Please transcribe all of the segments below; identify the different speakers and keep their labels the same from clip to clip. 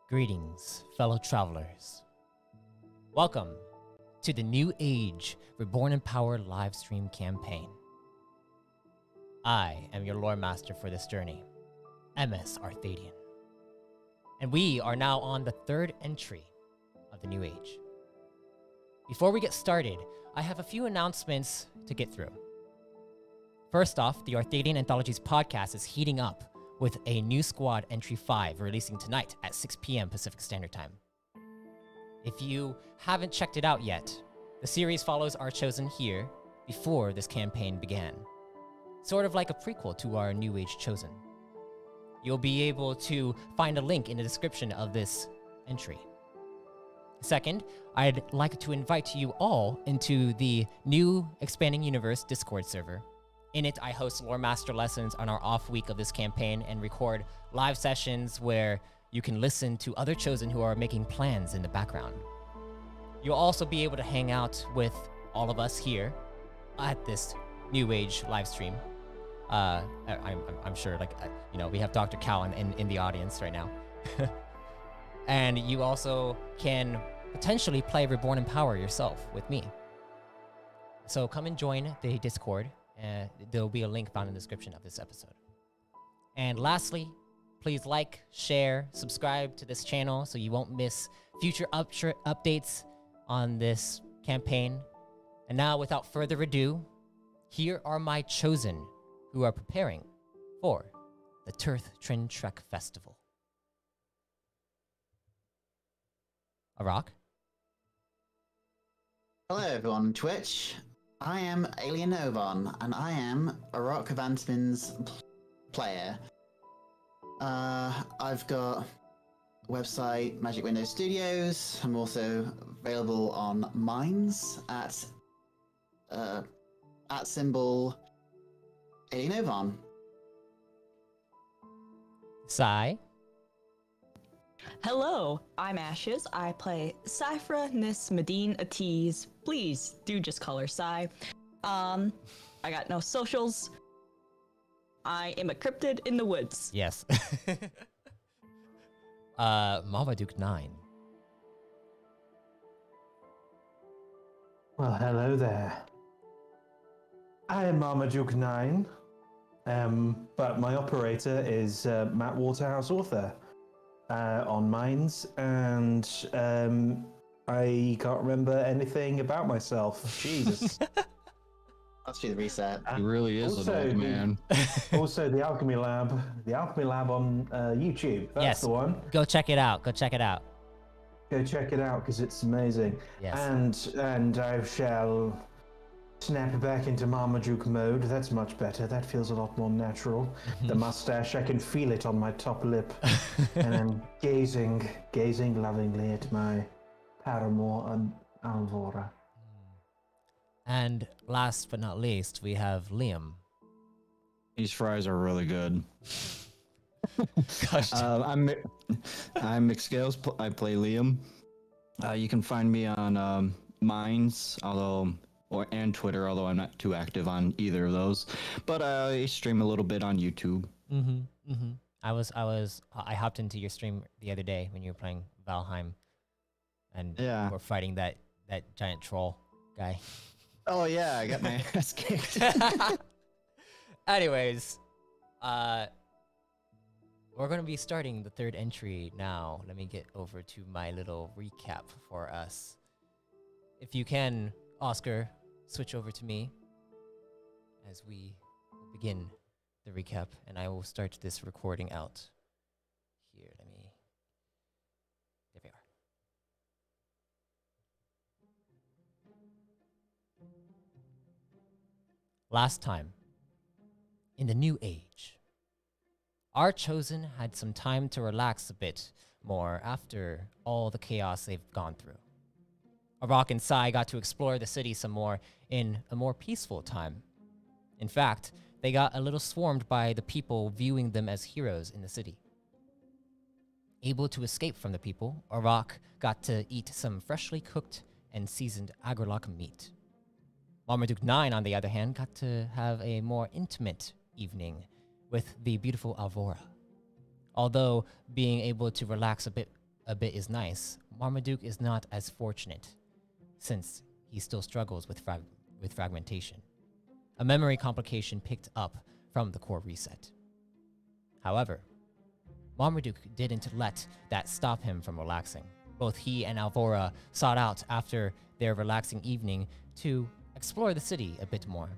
Speaker 1: Greetings, fellow travelers. Welcome to the New Age Reborn in Power livestream campaign. I am your lore master for this journey, MS Arthadian. And we are now on the third entry of the New Age. Before we get started, I have a few announcements to get through. First off, the Arthadian Anthologies podcast is heating up with a new squad entry 5 releasing tonight at 6 p.m. Pacific Standard Time. If you haven't checked it out yet, the series follows our chosen here before this campaign began. Sort of like a prequel to our New Age chosen. You'll be able to find a link in the description of this entry. Second, I'd like to invite you all into the new Expanding Universe Discord server. In it, I host Lore Master lessons on our off week of this campaign and record live sessions where you can listen to other Chosen who are making plans in the background. You'll also be able to hang out with all of us here at this New Age live stream. I'm sure, we have Dr. Cal in the audience right now. And you also can potentially play Reborn in Power yourself with me. So come and join the Discord. There'll be a link found in the description of this episode. And lastly, please like, share, subscribe to this channel so you won't miss future updates on this campaign. And now, without further ado, here are my chosen who are preparing for the Tirth Trin Trek Festival. Arak?
Speaker 2: Hello everyone on Twitch. I am Alien Ovan, and I am Arak Vansman's player. I've got a website, Magic Window Studios. I'm also available on Minds at symbol Alien Ovan.
Speaker 1: Sai?
Speaker 3: Hello, I'm Ashes. I play Cyphra Nis Medine Atiz. Please do just call her Sai. I got no socials. I am a cryptid in the woods.
Speaker 1: Yes. Marmaduke 9.
Speaker 4: Well, hello there. I am Marmaduke 9, but my operator is Matt Waterhouse Author on Minds, and I can't remember anything about myself. Jesus.
Speaker 2: Let's do the reset.
Speaker 5: He really is an old man.
Speaker 4: Also, the Alchemy Lab on YouTube. That's the one.
Speaker 1: Go check it out. Go check it out.
Speaker 4: Go check it out because it's amazing.
Speaker 1: Yes.
Speaker 4: And I shall snap back into Marmaduke mode. That's much better. That feels a lot more natural. The mustache, I can feel it on my top lip. And I'm gazing lovingly at my paramour and Alvora.
Speaker 1: And last but not least, we have Liam.
Speaker 5: These fries are really good.
Speaker 1: Gosh.
Speaker 5: I'm Mixed Scales. I play Liam. You can find me on Minds, and Twitter, although I'm not too active on either of those. But I stream a little bit on YouTube.
Speaker 1: I hopped into your stream the other day when you were playing Valheim, and we're fighting that giant troll guy.
Speaker 5: Oh yeah, I got my ass kicked.
Speaker 1: Anyways, we're going to be starting the third entry now. Let me get over to my little recap for us. If you can, Oscar, switch over to me as we begin the recap, and I will start this recording out here. There we are. Last time, in the New Age, our Chosen had some time to relax a bit more after all the chaos they've gone through. Arak and Sai got to explore the city some more in a more peaceful time. In fact, they got a little swarmed by the people viewing them as heroes in the city. Able to escape from the people, Arak got to eat some freshly cooked and seasoned agralak meat. Marmaduke 9, on the other hand, got to have a more intimate evening with the beautiful Alvora. Although being able to relax a bit is nice, Marmaduke is not as fortunate, since he still struggles with fragmentation, a memory complication picked up from the core reset. However, Marmaduke didn't let that stop him from relaxing. Both he and Alvora sought out after their relaxing evening to explore the city a bit more.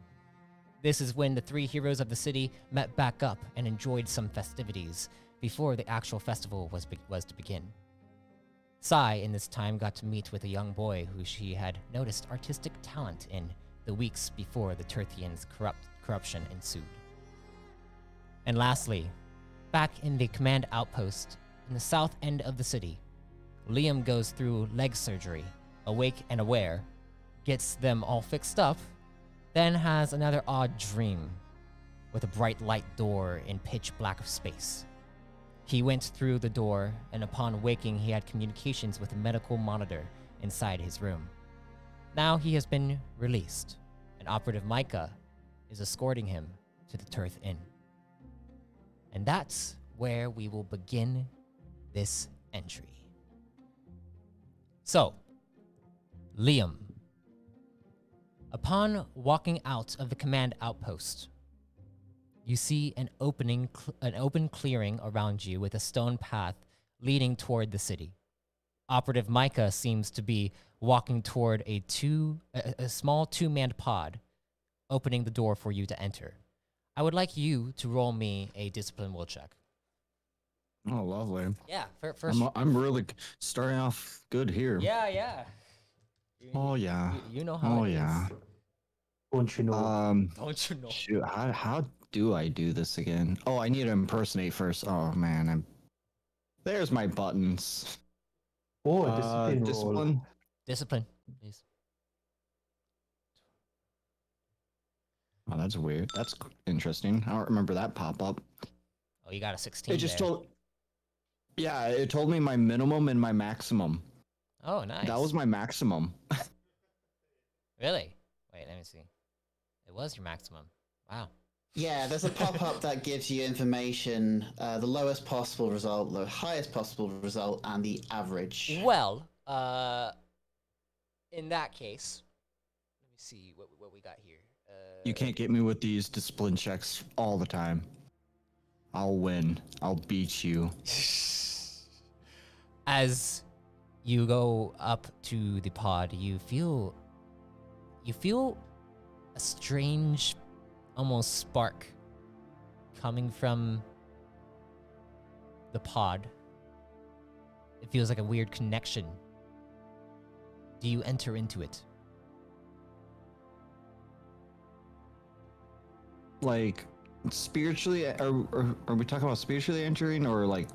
Speaker 1: This is when the three heroes of the city met back up and enjoyed some festivities before the actual festival was to begin. Sai, in this time, got to meet with a young boy who she had noticed artistic talent in the weeks before the Tirthians' corruption ensued. And lastly, back in the command outpost in the south end of the city, Liam goes through leg surgery, awake and aware, gets them all fixed up, then has another odd dream with a bright light door in pitch black space. He went through the door, and upon waking, he had communications with a medical monitor inside his room. Now he has been released, and Operative Micah is escorting him to the Tirth Inn. And that's where we will begin this entry. So, Liam. Upon walking out of the command outpost, you see an open clearing around you with a stone path leading toward the city. Operative Micah seems to be walking toward a small two-man pod, opening the door for you to enter. I would like you to roll me a discipline will check.
Speaker 5: Oh, lovely.
Speaker 1: Yeah, first.
Speaker 5: I'm really starting off good here.
Speaker 1: Yeah.
Speaker 5: Oh yeah.
Speaker 1: You know how.
Speaker 5: Oh
Speaker 1: it
Speaker 5: yeah.
Speaker 1: is.
Speaker 4: Don't you know?
Speaker 1: Don't you know?
Speaker 5: Shoot, how do I do this again? Oh, I need to impersonate first. Oh man, there's my buttons.
Speaker 4: Oh, a discipline roll.
Speaker 5: Discipline.
Speaker 1: Discipline, please.
Speaker 5: Oh, that's weird. That's interesting. I don't remember that pop up.
Speaker 1: Oh, you got a 16.
Speaker 5: It just
Speaker 1: there.
Speaker 5: told. Yeah, it told me my minimum and my maximum.
Speaker 1: Oh, nice.
Speaker 5: That was my maximum.
Speaker 1: Really? Wait, let me see. It was your maximum. Wow.
Speaker 2: Yeah, there's a pop-up that gives you information, the lowest possible result, the highest possible result, and the average.
Speaker 1: Well, in that case, let me see what we got here.
Speaker 5: You can't get me with these discipline checks all the time. I'll win. I'll beat you.
Speaker 1: As you go up to the pod, you feel a strange, almost spark coming from the pod. It feels like a weird connection. Do you enter into it?
Speaker 5: Like, spiritually, are we talking about spiritually entering, or like,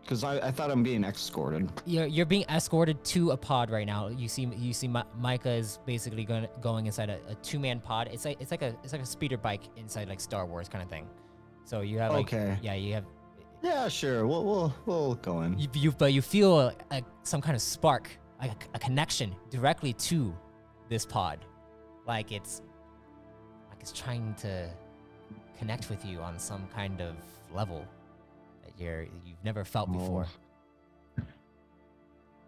Speaker 5: because I thought I'm being escorted.
Speaker 1: You're being escorted to a pod right now. You see Micah is basically going inside a two-man pod. It's like a speeder bike inside like Star Wars kind of thing. So you have like,
Speaker 5: Okay.
Speaker 1: Yeah, you have.
Speaker 5: Yeah, sure. We'll go in.
Speaker 1: But you feel some kind of spark, a connection directly to this pod, like it's trying to connect with you on some kind of level that you've never felt before.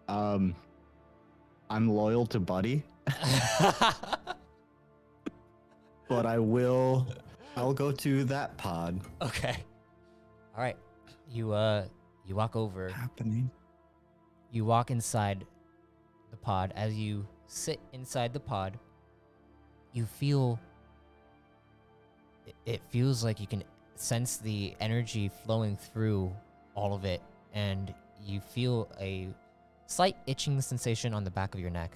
Speaker 5: I'm loyal to Buddy, but I'll go to that pod.
Speaker 1: Okay. All right. You walk over.
Speaker 5: Happening.
Speaker 1: You walk inside the pod. As you sit inside the pod, you feel it feels like you can sense the energy flowing through all of it, and you feel a slight itching sensation on the back of your neck.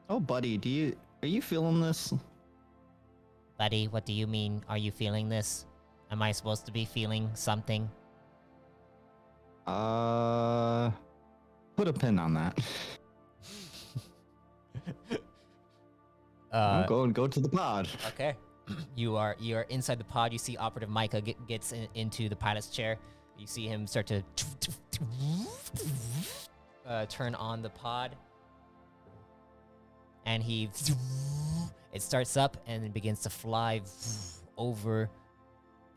Speaker 5: Oh, Buddy, are you feeling this?
Speaker 1: Buddy, what do you mean? Are you feeling this? Am I supposed to be feeling something?
Speaker 5: Put a pin on that. Go to the pod.
Speaker 1: Okay. You are inside the pod. You see Operative Micah gets into the pilot's chair. You see him start to turn on the pod, and it starts up and it begins to fly over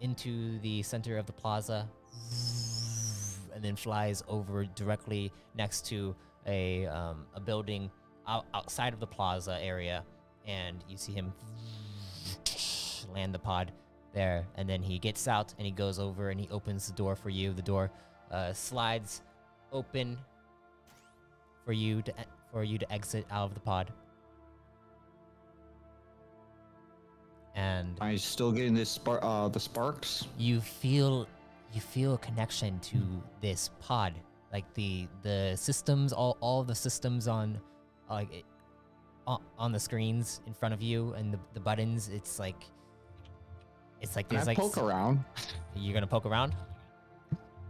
Speaker 1: into the center of the plaza, and then flies over directly next to a building outside of the plaza area, and you see him land the pod there, and then he gets out and he goes over and he opens the door for you. The door slides open for you to exit out of the pod. And
Speaker 5: I'm still getting this the sparks.
Speaker 1: you feel a connection to this pod, like the systems, all the systems on on the screens in front of you, and the buttons. It's like
Speaker 5: Can
Speaker 1: there's
Speaker 5: I
Speaker 1: like
Speaker 5: poke around?
Speaker 1: You're gonna poke around.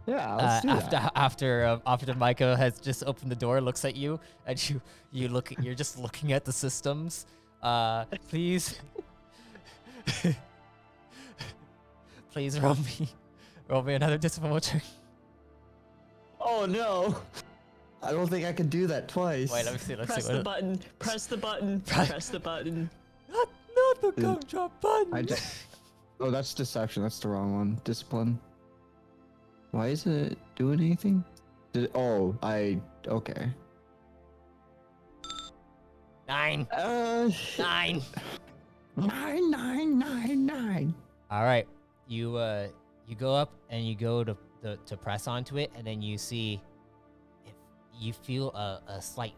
Speaker 5: Yeah, let's do that.
Speaker 1: After Micah has just opened the door, looks at you, and you're just looking at the systems. Please. Please roll me another discipline check.
Speaker 5: Oh no! I don't think I can do that twice.
Speaker 1: Wait, let me see.
Speaker 3: Press the button. Press the button. Press the button.
Speaker 1: Not the gumdrop button.
Speaker 5: Oh, that's deception. That's the wrong one. Discipline. Why isn't it doing anything? Okay.
Speaker 1: 9. 9.
Speaker 5: 9.
Speaker 1: All right, you go up and you go to press onto it, and then you see, you feel a slight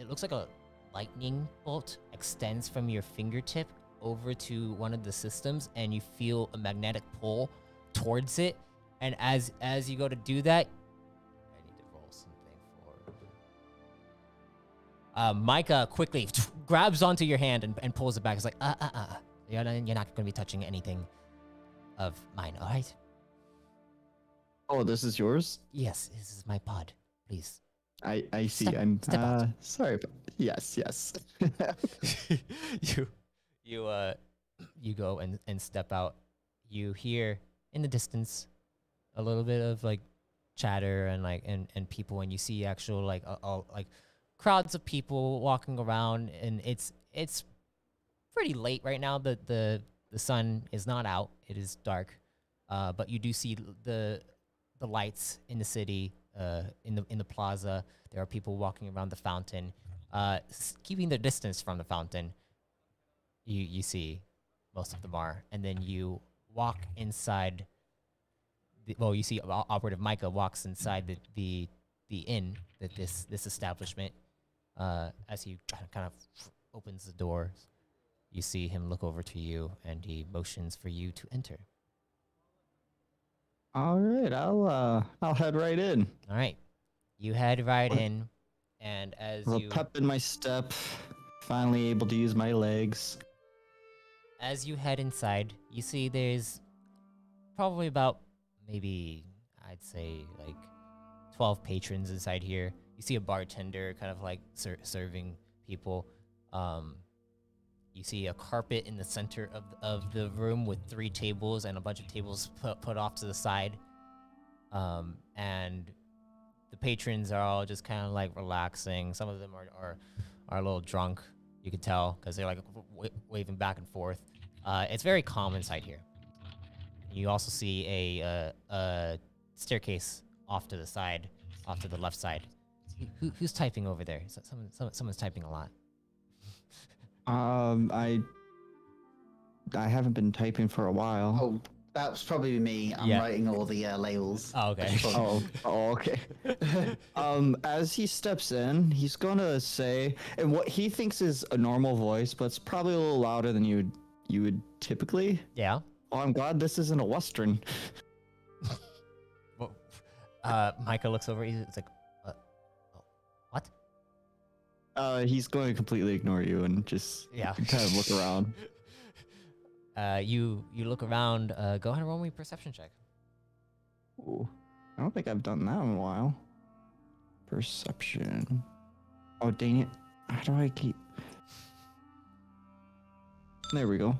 Speaker 1: it looks like a lightning bolt extends from your fingertip over to one of the systems, and you feel a magnetic pull towards it. And as you go to do that, I need to roll something for Micah quickly grabs onto your hand and pulls it back. It's like, you're not going to be touching anything of mine, all right?
Speaker 5: Oh, this is yours?
Speaker 1: Yes, this is my pod. Please.
Speaker 5: I see.
Speaker 1: Step out.
Speaker 5: Sorry. Yes.
Speaker 1: You go and step out. You hear in the distance a little bit of like chatter and people, and you see actual like crowds of people walking around, and it's pretty late right now. The sun is not out; it is dark, but you do see the lights in the city, in the plaza. There are people walking around the fountain, keeping their distance from the fountain. You see most of them are, and then you walk inside. You see Operative Micah walks inside the inn, this establishment. As he kind of opens the doors, you see him look over to you, and he motions for you to enter.
Speaker 5: All right, I'll head right in.
Speaker 1: All right, you head right in, and
Speaker 5: a pep in my step, finally able to use my legs.
Speaker 1: As you head inside, you see there's probably about maybe, I'd say, like 12 patrons inside here. You see a bartender kind of like serving people. You see a carpet in the center of the room with 3 tables and a bunch of tables put off to the side. And the patrons are all just kind of like relaxing. Some of them are a little drunk, you could tell, because they're like waving back and forth. It's very calm inside here. You also see a staircase off to the side, off to the left side. Who's typing over there? Someone's typing a lot.
Speaker 5: I haven't been typing for a while.
Speaker 2: Oh, that's probably me. I'm writing all the labels.
Speaker 1: Oh, okay.
Speaker 5: Okay. As he steps in, he's gonna say, and what he thinks is a normal voice, but it's probably a little louder than you would typically.
Speaker 1: Yeah.
Speaker 5: Oh, I'm glad this isn't a Western.
Speaker 1: Well, Micah looks over. He's like, what?
Speaker 5: He's going to completely ignore you and just kind of look around.
Speaker 1: You look around. Go ahead and roll me a perception check.
Speaker 5: Ooh, I don't think I've done that in a while. Perception. Oh, dang it. How do I keep... There we go.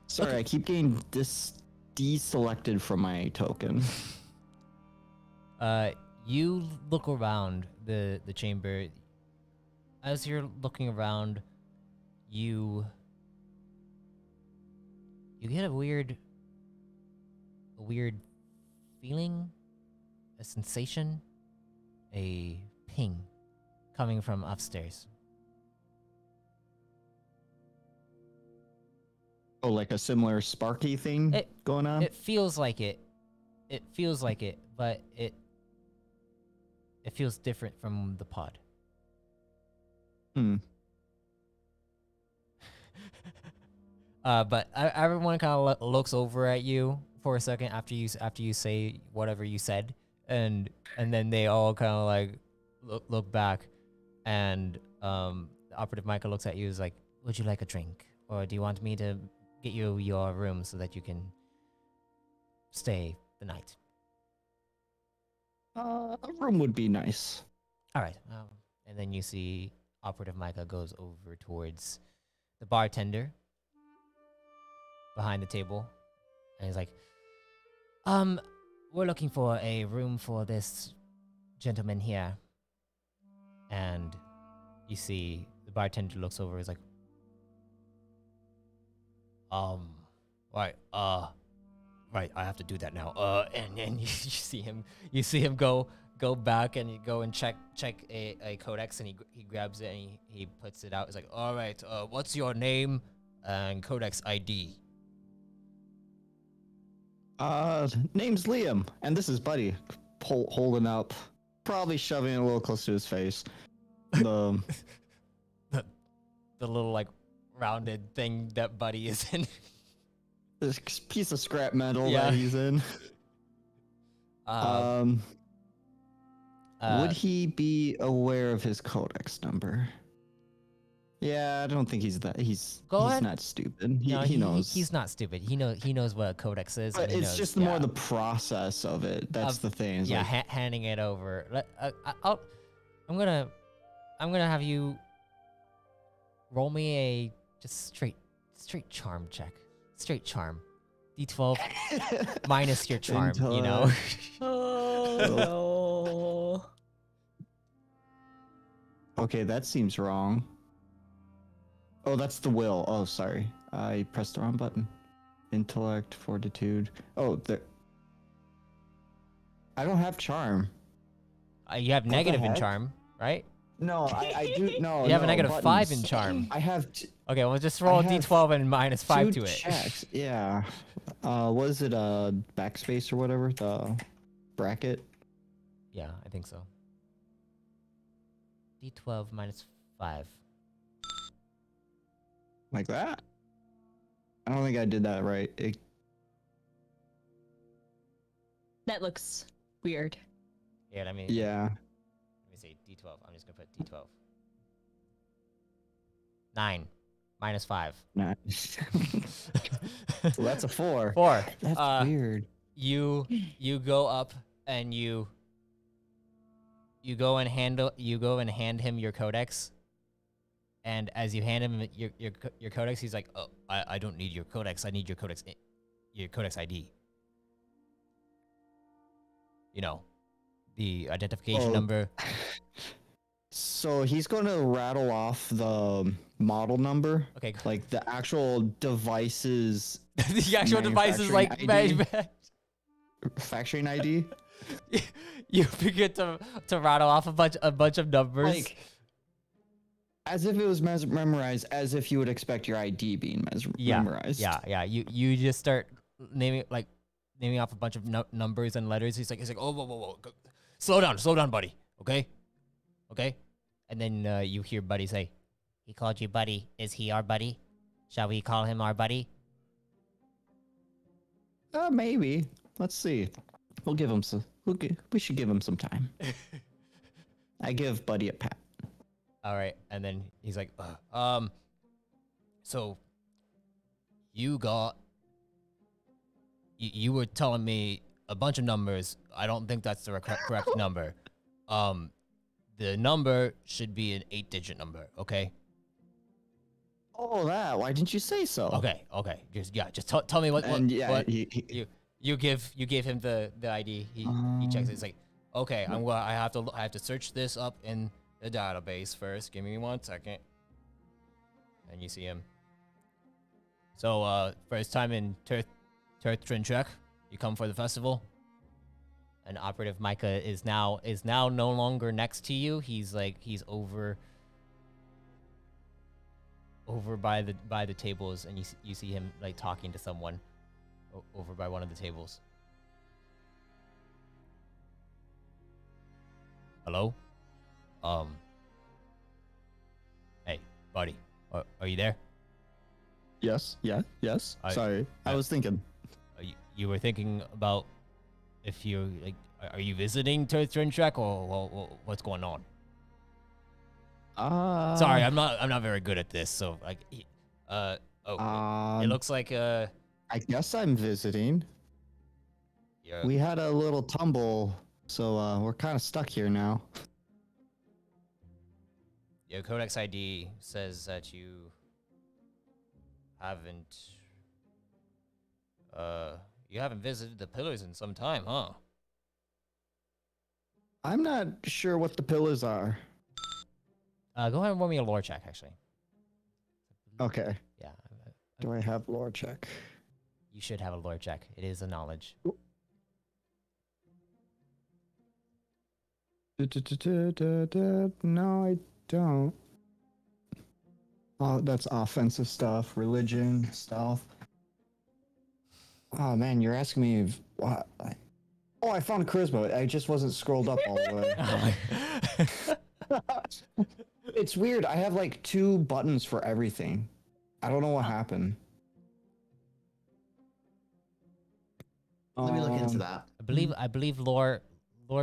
Speaker 5: Sorry, okay. I keep getting deselected from my token.
Speaker 1: You look around the chamber. As you're looking around, you you get a weird feeling, a sensation, a ping coming from upstairs.
Speaker 5: Oh, like a similar sparky thing going on?
Speaker 1: It feels like it. It feels like it, but it feels different from the pod. But everyone kind of looks over at you for a second after you say whatever you said, and then they all kind of like look back, and the operative Micah looks at you, is like, "Would you like a drink, or do you want me to get you your room so that you can stay the night?"
Speaker 5: A room would be nice.
Speaker 1: All right. And then you see operative Micah goes over towards the bartender behind the table, and he's like, we're looking for a room for this gentleman here." And you see the bartender looks over, is like, right, right, I have to do that now. And then you see him go back and you go and check a codex, and he grabs it and he puts it out. He's like, "All right, what's your name and codex ID?"
Speaker 5: Name's Liam, and this is Buddy, holding up, probably shoving it a little close to his face. The
Speaker 1: little like rounded thing that Buddy is in.
Speaker 5: This piece of scrap metal
Speaker 1: Yeah.
Speaker 5: that he's in. Would he be aware of his codex number? Yeah, I don't think he's that. He's not stupid. He knows.
Speaker 1: He's not stupid. He knows what a codex is.
Speaker 5: But
Speaker 1: and
Speaker 5: it's just more the process of it. That's the thing. It's
Speaker 1: yeah,
Speaker 5: like,
Speaker 1: handing it over. I'm gonna have you roll me a just straight charm check. Straight charm. D12 minus your charm. You know.
Speaker 3: Oh no.
Speaker 5: Okay, that seems wrong. Oh, that's the will. Oh, sorry. I pressed the wrong button. Intellect, fortitude. Oh, I don't have charm.
Speaker 1: You have negative in
Speaker 4: heck?
Speaker 1: charm, right?
Speaker 5: No, I do. No,
Speaker 1: You have a
Speaker 5: no,
Speaker 1: negative
Speaker 5: buttons.
Speaker 1: 5 in charm.
Speaker 5: I have
Speaker 1: Okay, well, just roll a
Speaker 5: have
Speaker 1: d12 and minus 5
Speaker 5: two
Speaker 1: to it.
Speaker 5: checks. Yeah. Was it a backspace or whatever? The bracket?
Speaker 1: Yeah, I think so. D12 minus 5.
Speaker 5: Like that? I don't think I did that right.
Speaker 3: That looks weird.
Speaker 1: Yeah, let me
Speaker 5: Yeah.
Speaker 1: see. D12. I'm just gonna put D12. 9 minus 5.
Speaker 5: Nice. Well, that's a 4.
Speaker 1: 4.
Speaker 5: That's weird.
Speaker 1: You go up and you go and hand him your codex. And as you hand him your codex, he's like, "Oh, I don't need your codex. I need your codex ID. You know, the identification number."
Speaker 5: So he's going to rattle off the model number.
Speaker 1: Okay, cool.
Speaker 5: Like the actual devices.
Speaker 1: The actual device is like
Speaker 5: Manufacturing ID.
Speaker 1: You begin to rattle off a bunch of numbers.
Speaker 5: Like, as if it was memorized, as if you would expect your ID being memorized.
Speaker 1: Yeah. You just start naming off a bunch of numbers and letters. He's like, "Oh, whoa. Slow down, buddy. Okay. And then you hear Buddy say, "He called you buddy. Is he our buddy? Shall we call him our buddy?"
Speaker 5: Maybe. Let's see. We'll give him some. We should give him some time. I give Buddy a pat.
Speaker 1: All right, and then he's like, so you were telling me a bunch of numbers. I don't think that's the correct number. The number should be an 8-digit number, okay?
Speaker 5: Oh, that. Why didn't you say so?
Speaker 1: Okay. Just tell me what.
Speaker 5: And yeah,
Speaker 1: what you give him the ID. He checks it. It's like, okay, I have to search this up in the database first. Give me 1 second. And you see him. So, first time in Tirth Trin Trek? You come for the festival? And Operative Micah is now no longer next to you. He's over by the tables, and you see him like talking to someone over by one of the tables. Hello? Hey, buddy. Are you there?
Speaker 5: Yes. Yeah. Yes. Sorry, I was thinking.
Speaker 1: You were thinking about if you like, are you visiting Tirth Trin Trek or what's going on? Sorry, I'm not very good at this. So like, it looks like
Speaker 5: I guess I'm visiting.
Speaker 1: Yeah.
Speaker 5: We had a little tumble, so we're kind of stuck here now.
Speaker 1: Your Codex ID says that you haven't visited the pillars in some time, huh?
Speaker 5: I'm not sure what the pillars are.
Speaker 1: Go ahead and roll me a lore check, actually.
Speaker 5: Okay.
Speaker 1: Yeah.
Speaker 5: Do I have lore check?
Speaker 1: You should have a lore check. It is a knowledge.
Speaker 5: No, I don't. Oh, that's offensive stuff, religion, stealth. Oh man, you're asking me if, what? Oh, I found charisma. I just wasn't scrolled up all the way. It's weird. I have like 2 buttons for everything. I don't know what happened.
Speaker 2: Let me look into that.
Speaker 1: I believe lore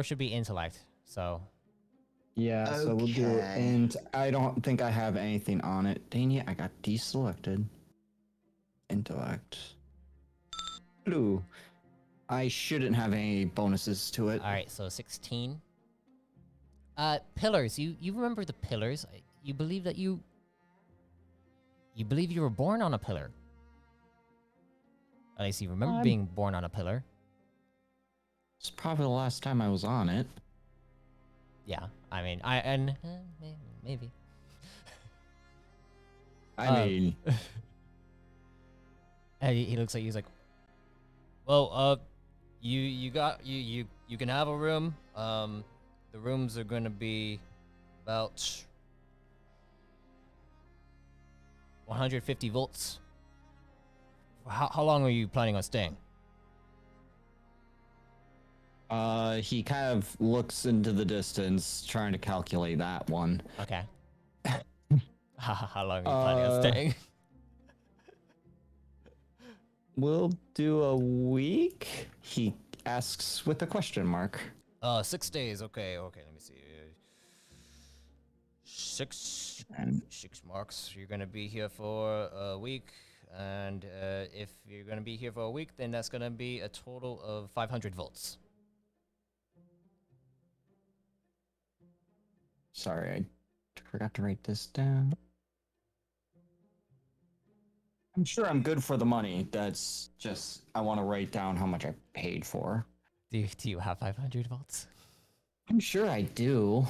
Speaker 1: should be intellect. So
Speaker 5: Yeah, so we'll do it. And I don't think I have anything on it. Dang it, I got deselected. Intellect. Blue. I shouldn't have any bonuses to it.
Speaker 1: all right, so 16. Pillars. You remember the pillars? You believe that you were born on a pillar. At least you remember being born on a pillar.
Speaker 5: It's probably the last time I was on it.
Speaker 1: Yeah, I mean, maybe.
Speaker 5: I mean,
Speaker 1: And he looks like he's like, well, you can have a room. The rooms are gonna be about 150 volts. How long are you planning on staying?
Speaker 5: he kind of looks into the distance, trying to calculate that one.
Speaker 1: Okay. How long are you planning on staying?
Speaker 5: We'll do a week? He asks with a question mark.
Speaker 1: 6 days. Okay, let me see. Six marks. You're gonna be here for a week, and if you're gonna be here for a week, then that's gonna be a total of 500 volts.
Speaker 5: Sorry, I forgot to write this down. I'm sure I'm good for the money. That's just, I want to write down how much I paid for.
Speaker 1: Do you have 500 volts?
Speaker 5: I'm sure I do.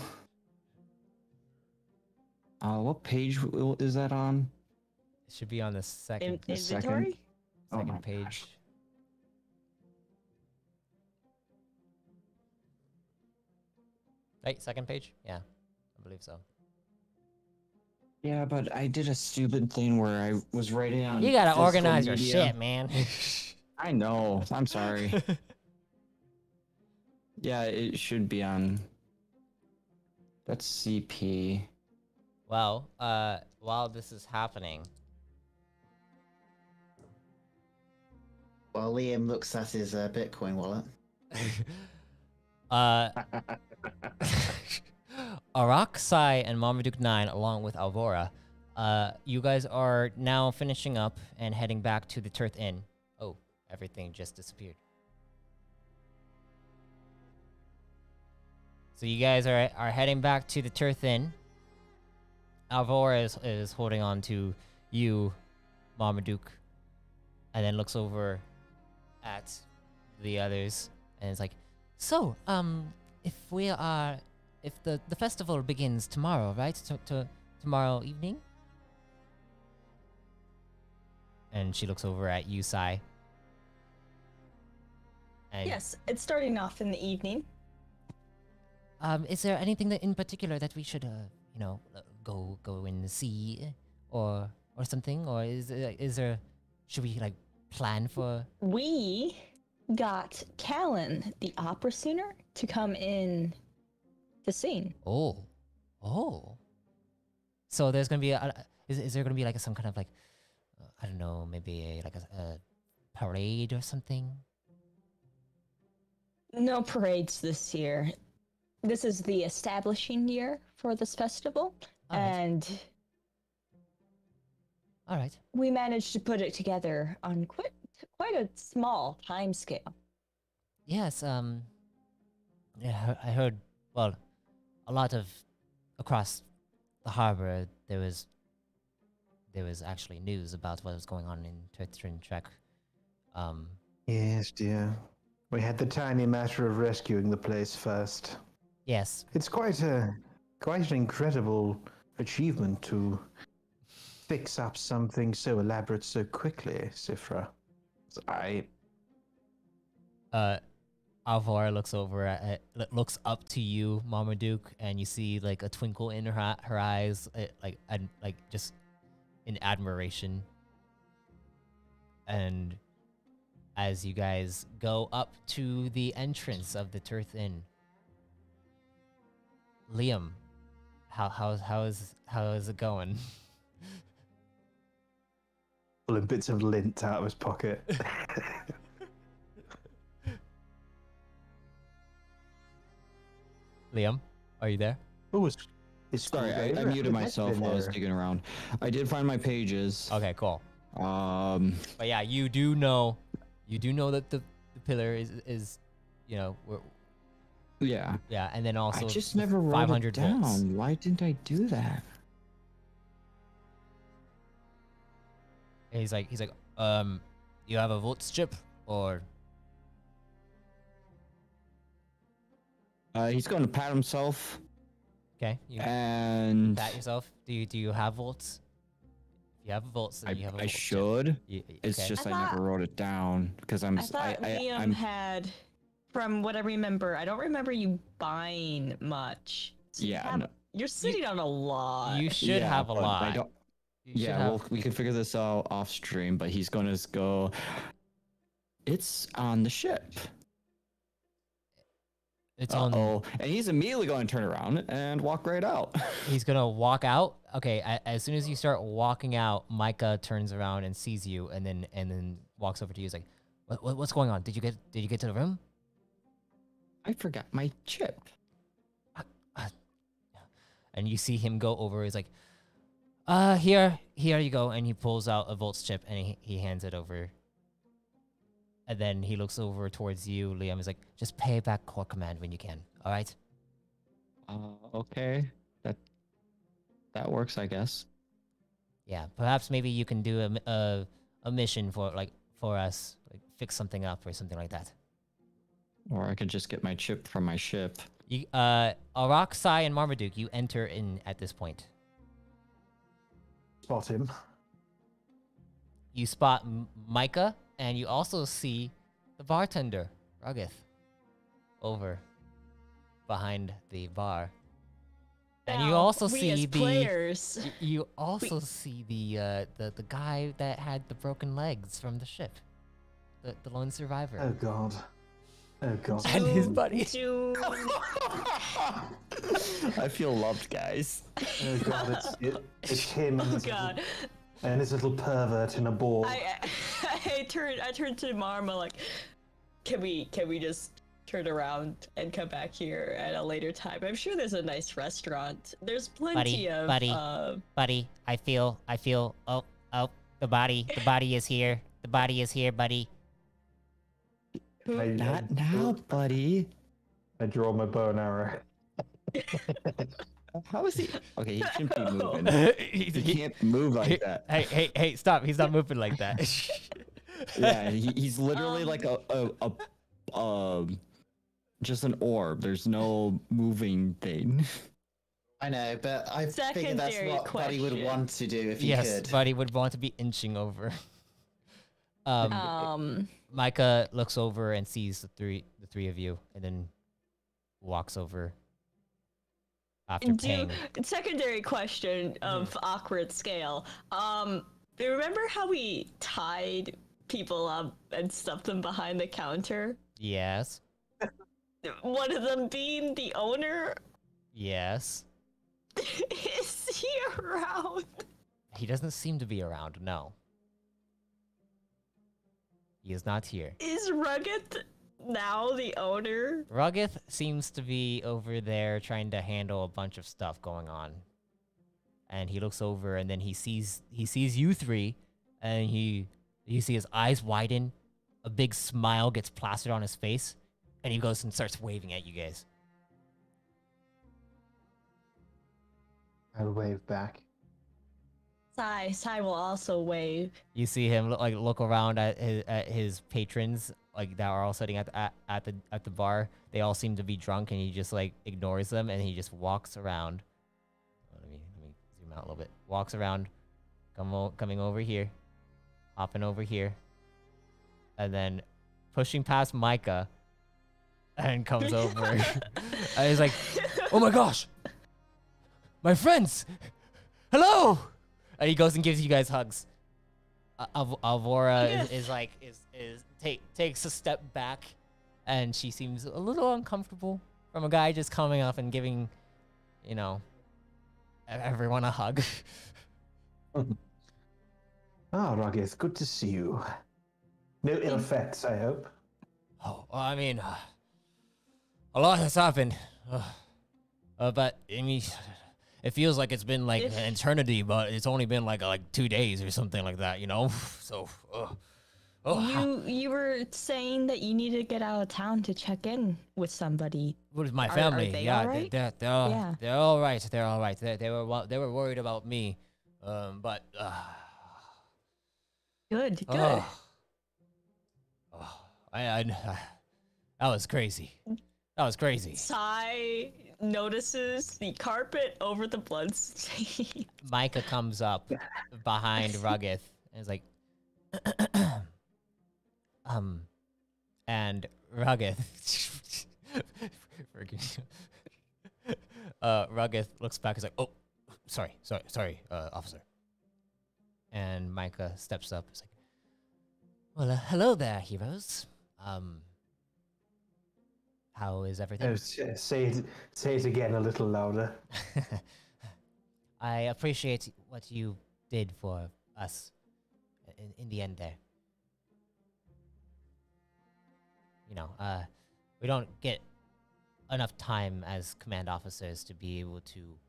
Speaker 5: What page is that on?
Speaker 1: It should be on the second.
Speaker 3: Inventory?
Speaker 1: Second page.
Speaker 5: Gosh.
Speaker 1: Right, second page? Yeah, I believe so.
Speaker 5: Yeah, but I did a stupid thing where I was writing on.
Speaker 1: You gotta
Speaker 5: physical
Speaker 1: organize your
Speaker 5: media.
Speaker 1: shit, man.
Speaker 5: I know. I'm sorry. Yeah, it should be on. That's CP.
Speaker 1: Well, while this is happening,
Speaker 2: While Liam looks at his Bitcoin wallet.
Speaker 1: Arak, Sai, and Marmaduke 9, along with Alvora, you guys are now finishing up and heading back to the Tirth Inn. Oh, everything just disappeared. So you guys are heading back to the Tirth Inn. Alvora is holding on to you, Marmaduke, and then looks over at the others and is like, so, if the festival begins tomorrow, right? Tomorrow evening? and she looks over at you, Sai. And,
Speaker 3: Yes, it's starting off in the evening.
Speaker 1: Is there anything that in particular that we should, go and see, or something, or is there? Should we like plan for?
Speaker 3: We got Callan, the opera singer, to come in to sing.
Speaker 1: Oh. So there's gonna be is there gonna be like some kind of like, I don't know, maybe a parade or something?
Speaker 3: No parades this year. This is the establishing year for this festival,
Speaker 1: All right.
Speaker 3: and
Speaker 1: All right.
Speaker 3: we managed to put it together on quite a small time scale.
Speaker 1: Yes. Yeah, I heard. Well, a lot of across the harbor there was actually news about what was going on in Tirth Trin Trek.
Speaker 4: Yes, dear. We had the tiny matter of rescuing the place first.
Speaker 1: Yes.
Speaker 4: It's quite an incredible achievement to fix up something so elaborate so quickly, Sifra.
Speaker 1: Alvar looks looks up to you, Marmaduke, and you see like a twinkle in her eyes, like just in admiration. And as you guys go up to the entrance of the Tirth Inn, Liam, how is it going?
Speaker 4: Pulling bits of lint out of his pocket.
Speaker 1: Liam, are you there?
Speaker 4: Oh, it's
Speaker 5: Sorry, I muted myself while I was digging around. I did find my pages.
Speaker 1: Okay, cool.
Speaker 5: But
Speaker 1: yeah, you do know that the pillar is
Speaker 5: yeah.
Speaker 1: Yeah, and then also
Speaker 5: I just never wrote
Speaker 1: 500
Speaker 5: it down.
Speaker 1: volts.
Speaker 5: Why didn't I do that?
Speaker 1: And he's like, you have a volt strip or?
Speaker 5: He's going to pat himself.
Speaker 1: Okay, you
Speaker 5: And
Speaker 1: pat yourself. Do you have volts? If you have volts, then you have a
Speaker 5: I
Speaker 1: volt strip.
Speaker 5: should.
Speaker 1: Okay.
Speaker 5: It's just
Speaker 3: I
Speaker 5: I never
Speaker 3: thought-
Speaker 5: wrote it down because I'm.
Speaker 3: I thought Liam
Speaker 5: I'm
Speaker 3: had, from what I remember, I don't remember you buying much. So you
Speaker 5: Yeah,
Speaker 3: have-
Speaker 5: no.
Speaker 3: You're sitting on a lot.
Speaker 1: You should have a
Speaker 5: but I
Speaker 1: lot.
Speaker 5: don't-
Speaker 1: You should
Speaker 5: Yeah,
Speaker 1: have-
Speaker 5: well, we can figure this out off stream, but he's going to go. It's on the ship.
Speaker 1: it's on.
Speaker 5: Oh, and he's immediately going to turn around and walk right out.
Speaker 1: He's gonna walk out. Okay, as soon as you start walking out, Micah turns around and sees you, and then walks over to you. He's like, "What's going on? Did you get to the room?"
Speaker 5: I forgot my chip.
Speaker 1: And you see him go over. He's like, here you go." And he pulls out a volts chip and he hands it over. And then he looks over towards you, Liam. He's like, "Just pay back core command when you can. All right."
Speaker 5: Okay, that works, I guess.
Speaker 1: Yeah, perhaps maybe you can do a mission for us, like fix something up or something like that.
Speaker 5: Or I could just get my chip from my ship.
Speaker 1: You, Arak, Sai, and Marmaduke, you enter in at this point.
Speaker 4: Spot him.
Speaker 1: You spot Micah, and you also see the bartender, Ruggith, over behind the bar. And you
Speaker 3: Now,
Speaker 1: also
Speaker 3: we
Speaker 1: see
Speaker 3: as players.
Speaker 1: you also see the guy that had the broken legs from the ship, the lone survivor.
Speaker 4: Oh god. Oh god.
Speaker 1: And his buddy.
Speaker 5: I feel loved, guys.
Speaker 4: Oh god, it's him and
Speaker 3: Oh
Speaker 4: his,
Speaker 3: god.
Speaker 4: and his little pervert in a ball.
Speaker 3: I turned to Marma like, can we just turn around and come back here at a later time? I'm sure there's a nice restaurant. There's plenty of
Speaker 1: Buddy, I feel oh the body is here. The body is here, buddy.
Speaker 5: Not now, buddy.
Speaker 4: I draw my bow and arrow.
Speaker 5: How is he? Okay, he shouldn't be moving. He can't move like that.
Speaker 1: Hey, stop. He's not moving like that.
Speaker 5: Yeah, he's literally like a just an orb. There's no moving thing.
Speaker 2: I know, but I figured that's
Speaker 3: Secondary
Speaker 2: what Buddy would
Speaker 3: question.
Speaker 2: want to do if he
Speaker 1: Yes,
Speaker 2: could.
Speaker 1: buddy would want to be inching over. Micah looks over and sees the three of you, and then walks over after paying.
Speaker 3: Secondary question of awkward scale. Remember how we tied people up and stuffed them behind the counter?
Speaker 1: Yes.
Speaker 3: One of them being the owner?
Speaker 1: Yes.
Speaker 3: Is he around?
Speaker 1: He doesn't seem to be around, no. He is not here.
Speaker 3: Is Rugged now the owner?
Speaker 1: Rugged seems to be over there trying to handle a bunch of stuff going on. And he looks over and then he sees you three, and you see his eyes widen, a big smile gets plastered on his face, and he goes and starts waving at you guys.
Speaker 4: I'll wave back.
Speaker 3: Sai will also wave.
Speaker 1: You see him look around at his patrons, like that are all sitting at the bar. They all seem to be drunk, and he just like ignores them, and he just walks around. Let me zoom out a little bit. Walks around, coming over here, hopping over here, and then pushing past Micah, and comes over. And he's like, "Oh my gosh, my friends, hello!" And he goes and gives you guys hugs. Alvora takes a step back, and she seems a little uncomfortable from a guy just coming up and giving, everyone a hug.
Speaker 4: Rugged, good to see you. No ill effects, I hope.
Speaker 1: Oh, well, I mean, a lot has happened. But I mean, it feels like it's been like an eternity, but it's only been like 2 days or something like that, So,
Speaker 3: You were saying that you need to get out of town to check in with somebody.
Speaker 1: With my family,
Speaker 3: are they
Speaker 1: yeah,
Speaker 3: all right?
Speaker 1: They're all right. They're all right. They were worried about me, but
Speaker 3: Good.
Speaker 1: that was crazy. That was crazy.
Speaker 3: Sai notices the carpet over the bloodstain.
Speaker 1: Micah comes up behind Rugged and is like, and Rugged, Rugged looks back and is like, "Oh, sorry, officer." And Micah steps up. He's like, "Well, hello there, heroes. How is everything?"
Speaker 4: Oh, say it again a little louder.
Speaker 1: I appreciate what you did for us in the end there. We don't get enough time as command officers to be able to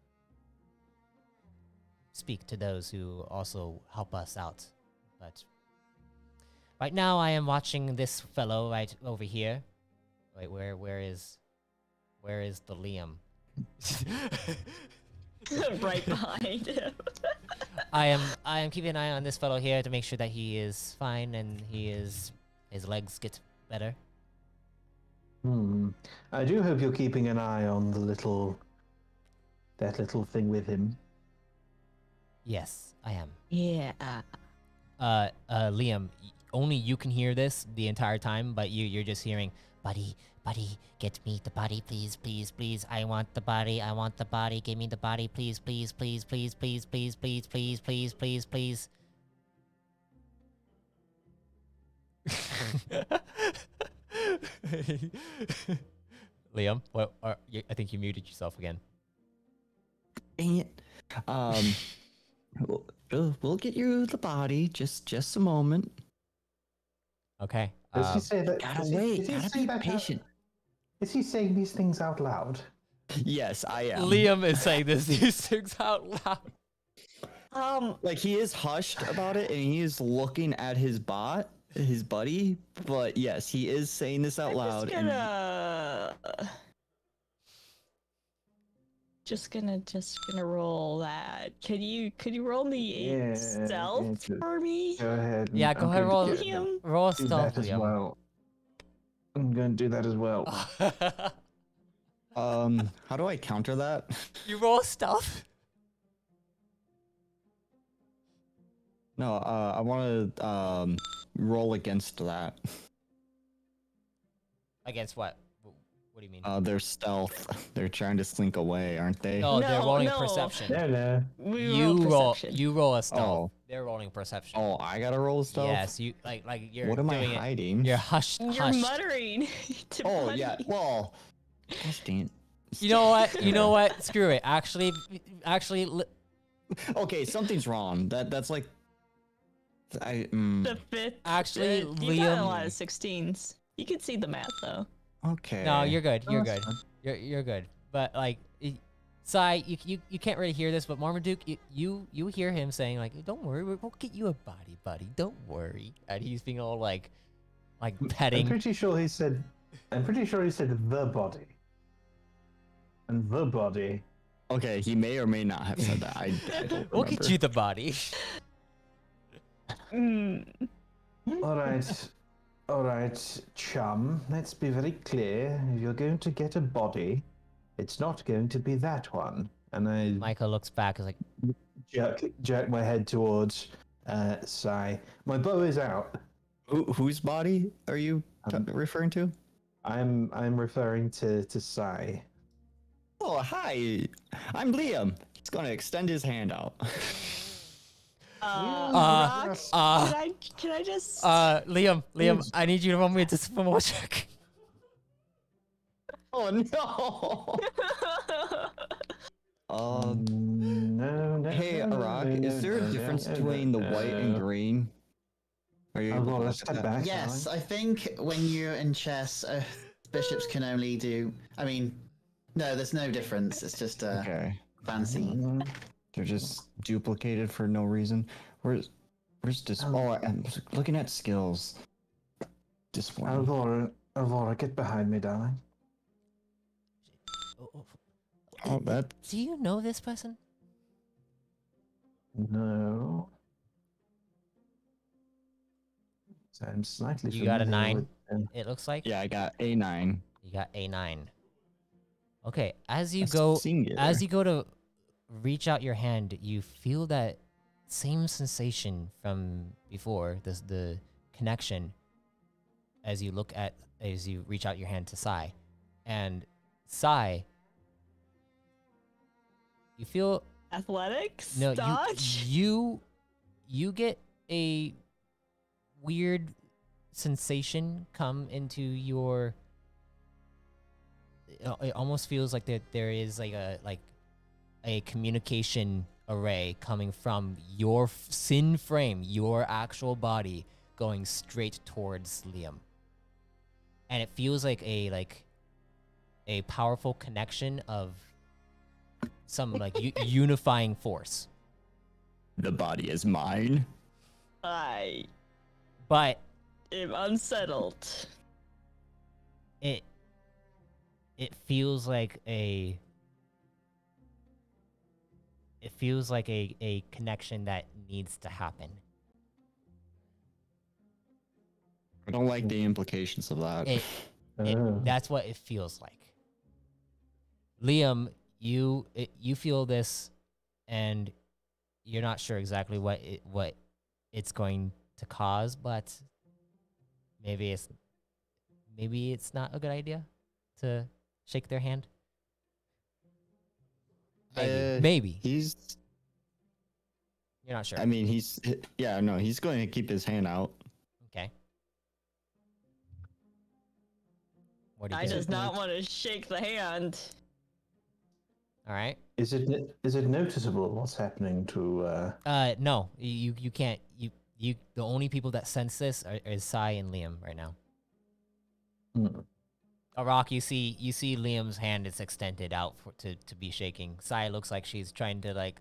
Speaker 1: speak to those who also help us out. But right now I am watching this fellow right over here. Wait, where is the Liam?
Speaker 3: Right behind him.
Speaker 1: I am keeping an eye on this fellow here to make sure that he is fine and his legs get better.
Speaker 4: I do hope you're keeping an eye on that little thing with him.
Speaker 1: Yes, I am.
Speaker 3: Yeah.
Speaker 1: Liam, only you can hear this the entire time, but you're just hearing, "Buddy, get me the body, please, please, please. I want the body, give me the body, please, please, please, please, please, please, please, please, please, please, please." Liam, I think you muted yourself again.
Speaker 5: Dang it. We'll get you the body. Just a moment.
Speaker 1: Okay.
Speaker 4: Does he say that?
Speaker 5: Gotta wait. Gotta be patient.
Speaker 4: Is he saying these things out loud?
Speaker 5: Yes, I am.
Speaker 1: Liam is saying these things out loud.
Speaker 5: Like he is hushed about it, and he is looking at his buddy. But yes, he is saying this out loud.
Speaker 3: Just gonna roll that. Could you roll me a stealth for me?
Speaker 4: Go ahead.
Speaker 1: Yeah, go ahead. Roll a
Speaker 4: do
Speaker 1: stealth,
Speaker 4: that as
Speaker 1: Liam.
Speaker 4: well. I'm going to do that as well.
Speaker 5: How do I counter that?
Speaker 1: You roll stealth?
Speaker 5: No, I want to roll against that.
Speaker 1: Against what? What do you mean?
Speaker 5: Their stealth. They're trying to slink away, aren't they?
Speaker 1: No, they're
Speaker 3: No,
Speaker 1: rolling
Speaker 3: no.
Speaker 1: perception.
Speaker 4: No.
Speaker 1: You roll. You roll a stealth.
Speaker 5: Oh.
Speaker 1: They're rolling perception.
Speaker 5: Oh, I gotta roll stealth.
Speaker 1: Yes, you like you're.
Speaker 5: What am I
Speaker 1: doing it.
Speaker 5: hiding?
Speaker 1: You're hushed.
Speaker 3: You're
Speaker 1: hushed.
Speaker 3: muttering. to
Speaker 5: Oh
Speaker 3: Buddy.
Speaker 5: yeah. Well. Gosh dang it.
Speaker 1: You know what? You know what? Screw it. Actually,
Speaker 5: Okay, something's wrong. That's like.
Speaker 3: The fifth.
Speaker 1: Actually,
Speaker 3: you got a
Speaker 1: Liam-
Speaker 3: lot of 16s. You can see the math though.
Speaker 5: Okay.
Speaker 1: no, you're good. You're
Speaker 2: Oh,
Speaker 1: good.
Speaker 2: that's fine.
Speaker 1: You're good. But like, Sai, you can't really hear this, but Marmaduke, you hear him saying like, "Don't worry, we'll get you a body, buddy. Don't worry." And he's being all like
Speaker 4: I'm
Speaker 1: petting.
Speaker 4: pretty sure he said the body. And the body.
Speaker 5: Okay, he may or may not have said that. I don't
Speaker 1: We'll get
Speaker 5: remember.
Speaker 1: you the body.
Speaker 3: Mm.
Speaker 4: All right, chum. Let's be very clear. If you're going to get a body, it's not going to be that one. And I
Speaker 1: Micah looks back, is like,
Speaker 4: jerk my head towards Sai. My bow is out.
Speaker 5: Whose body are you referring to?
Speaker 4: I'm referring to Sai.
Speaker 5: Oh, hi. I'm Liam. He's gonna extend his hand out.
Speaker 3: Rock, can I just?
Speaker 1: Liam, I need you to roll me a discipline check.
Speaker 5: Oh no.
Speaker 4: No.
Speaker 5: Hey, Arak, is there a difference between the white and green? Are you
Speaker 4: I'll
Speaker 5: able
Speaker 4: roll
Speaker 5: to
Speaker 4: a
Speaker 5: look at
Speaker 4: step
Speaker 5: that?
Speaker 4: back.
Speaker 2: Yes, I think when you're in chess, bishops can only do. I mean, no, there's no difference. It's just
Speaker 5: Okay.
Speaker 2: fancy.
Speaker 5: They're just duplicated for no reason. Where's this? Oh, I'm looking at skills. Disappointing.
Speaker 4: Alvora, get behind me, darling.
Speaker 5: Oh, that.
Speaker 1: Do you know this person?
Speaker 4: No. So I'm slightly.
Speaker 1: You got a
Speaker 4: familiar
Speaker 1: 9?
Speaker 4: with them.
Speaker 1: It looks like.
Speaker 5: Yeah, I got A9.
Speaker 1: You got A9. Okay, as you
Speaker 5: That's
Speaker 1: go
Speaker 5: singular.
Speaker 1: to reach out your hand, you feel that same sensation from before, the connection as you reach out your hand to Sai. And Sai, you feel
Speaker 3: Athletics?
Speaker 1: no
Speaker 3: Dodge?
Speaker 1: you get a weird sensation come into your. It almost feels like there is like a communication array coming from your sin frame, your actual body, going straight towards Liam, and it feels like a powerful connection of some like unifying force.
Speaker 5: The body is mine.
Speaker 3: I
Speaker 1: But
Speaker 3: am unsettled.
Speaker 1: it feels like a connection that needs to happen.
Speaker 5: I don't like the implications of that.
Speaker 1: That's what it feels like. Liam, you feel this, and you're not sure exactly what it's going to cause, but maybe it's not a good idea to shake their hand. Maybe.
Speaker 5: He's.
Speaker 1: You're not sure.
Speaker 5: I mean, he's. Yeah, no, he's going to keep his hand out.
Speaker 1: Okay. What do you
Speaker 3: I
Speaker 1: do?
Speaker 3: does not want to shake the hand.
Speaker 1: All right.
Speaker 4: Is it noticeable what's happening to?
Speaker 1: No, you can't. You the only people that sense this is Sai and Liam right now. Arak, you see Liam's hand is extended out to be shaking. Sai looks like she's trying to like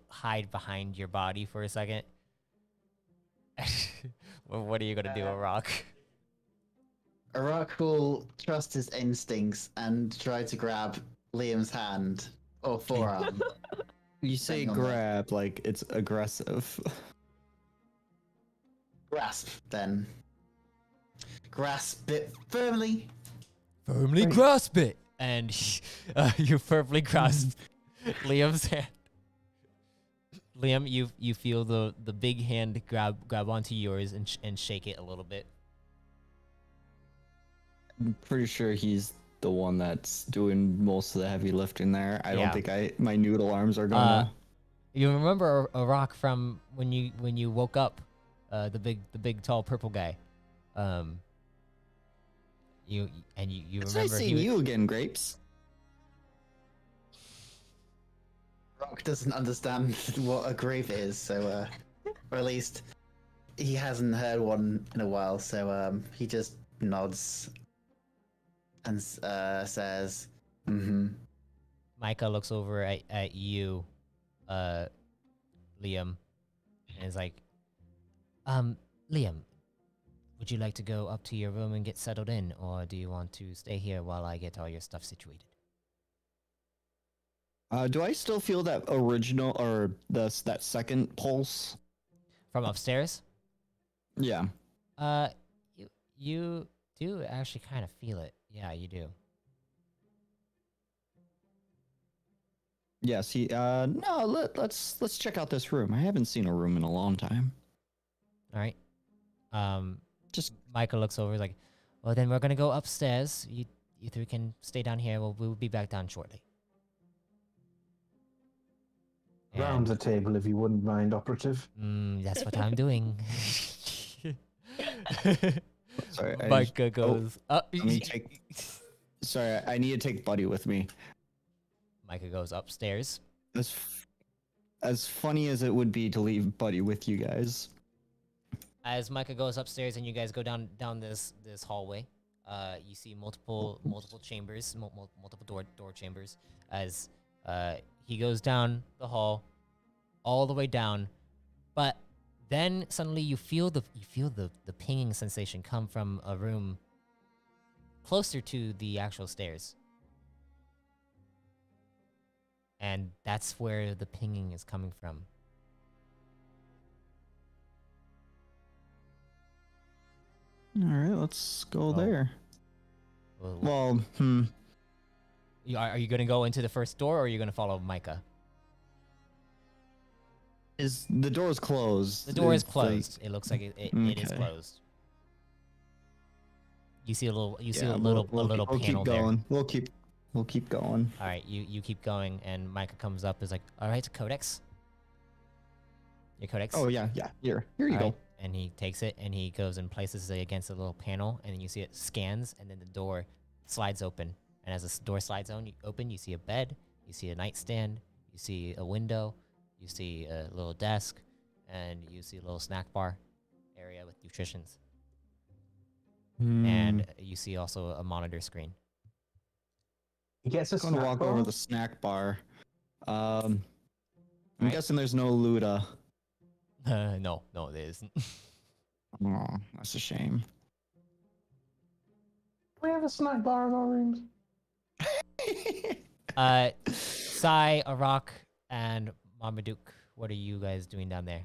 Speaker 1: hide behind your body for a second. Well, what are you gonna do, Arak?
Speaker 2: Arak will trust his instincts and try to grab Liam's hand or forearm.
Speaker 5: You say
Speaker 2: Depending on
Speaker 5: grab like it's aggressive.
Speaker 2: Grasp, then. Grasp it firmly.
Speaker 1: Firmly grasp it, and you firmly grasp Liam's hand. Liam, you feel the big hand grab onto yours and shake it a little bit.
Speaker 5: I'm pretty sure he's the one that's doing most of the heavy lifting there. I
Speaker 1: Yeah.
Speaker 5: don't think my noodle arms are gonna.
Speaker 1: You remember a rock from when you woke up, the big tall purple guy. You
Speaker 5: It's
Speaker 1: remember
Speaker 5: nice seeing
Speaker 1: he
Speaker 5: you again, Grapes.
Speaker 2: Rock doesn't understand what a grave is, so or at least he hasn't heard one in a while. So he just nods and says, "Mm-hmm."
Speaker 1: Micah looks over at you, Liam, and is like, Liam, would you like to go up to your room and get settled in, or do you want to stay here while I get all your stuff situated?
Speaker 5: Do I still feel that original or that second pulse?
Speaker 1: From upstairs?
Speaker 5: Yeah.
Speaker 1: You do actually kind of feel it. Yeah, you do.
Speaker 5: Yes. No. Let's check out this room. I haven't seen a room in a long time.
Speaker 1: All right.
Speaker 5: Just
Speaker 1: Michael looks over, like, well, then we're gonna go upstairs. You three can stay down here. We'll be back down shortly.
Speaker 4: Round the table, if you wouldn't mind, operative.
Speaker 1: That's what I'm doing.
Speaker 5: sorry.
Speaker 1: Micah goes.
Speaker 5: Let me take. Sorry, I need to take Buddy with me.
Speaker 1: Micah goes upstairs.
Speaker 5: As funny as it would be to leave Buddy with you guys.
Speaker 1: As Micah goes upstairs and you guys go down this hallway, you see multiple chambers, multiple door chambers. As he goes down the hall, all the way down, but then suddenly you feel the pinging sensation come from a room closer to the actual stairs, and that's where the pinging is coming from.
Speaker 5: All right, let's go
Speaker 1: Oh.
Speaker 5: there.
Speaker 1: Well,
Speaker 5: Well,
Speaker 1: are you gonna go into the first door, or are you gonna follow Micah?
Speaker 5: the door's closed?
Speaker 1: The door is
Speaker 5: It's
Speaker 1: closed. It looks like it is
Speaker 5: Okay.
Speaker 1: closed. You see a little
Speaker 5: we'll
Speaker 1: panel
Speaker 5: keep
Speaker 1: there.
Speaker 5: going. We'll keep going.
Speaker 1: All right, you keep going, and Micah comes up, is like, all right, Codex. Your Codex.
Speaker 5: Oh yeah. Here you
Speaker 1: All
Speaker 5: go.
Speaker 1: right, and he takes it and he goes and places it against a little panel, and then you see it scans, and then the door slides open. And as the door slides open, you see a bed, you see a nightstand, you see a window, you see a little desk, and you see a little snack bar area with nutritions. And you see also a monitor screen.
Speaker 4: He gets a
Speaker 5: I'm gonna
Speaker 4: snack
Speaker 5: walk
Speaker 4: bar.
Speaker 5: over to the snack bar. I'm
Speaker 1: Right.
Speaker 5: guessing there's no Luda.
Speaker 1: No, there isn't.
Speaker 5: Oh, that's a shame.
Speaker 4: We have a snack bar in our rooms.
Speaker 1: Sai, Arak, and Marmaduke, what are you guys doing down there?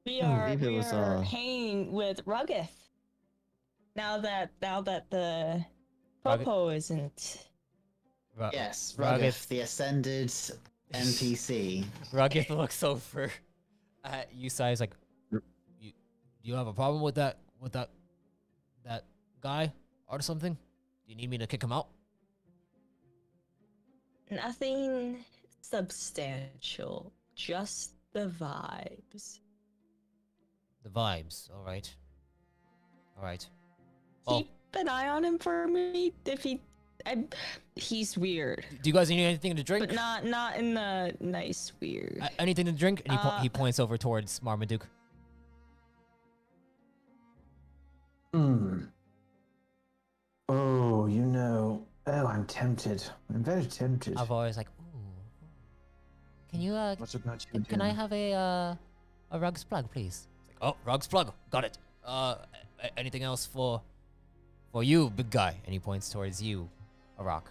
Speaker 3: We
Speaker 5: I
Speaker 3: are,
Speaker 5: believe it was,
Speaker 3: hanging with Ruggith. Now that the
Speaker 1: Ruggith-
Speaker 3: Popo isn't.
Speaker 2: Yes,
Speaker 1: Ruggith-
Speaker 2: Ruggith, the ascended NPC.
Speaker 1: Ruggith looks over at you, Sai, is like, do you have a problem with that guy or something? Do you need me to kick him out?
Speaker 3: Nothing substantial, just the vibes.
Speaker 1: The vibes, all right. Well,
Speaker 3: Keep an eye on him for me. He's weird,
Speaker 1: do you guys need anything to drink?
Speaker 3: but not in the nice weird.
Speaker 1: Anything to drink? And he points over towards Marmaduke.
Speaker 4: Oh, I'm tempted. I'm very tempted.
Speaker 1: I've always like, ooh. Can you
Speaker 4: What's about you?
Speaker 1: can I have a Rug's plug, please? It's like, oh, Rug's plug, got it. Anything else for you, big guy? And he points towards you, Arak.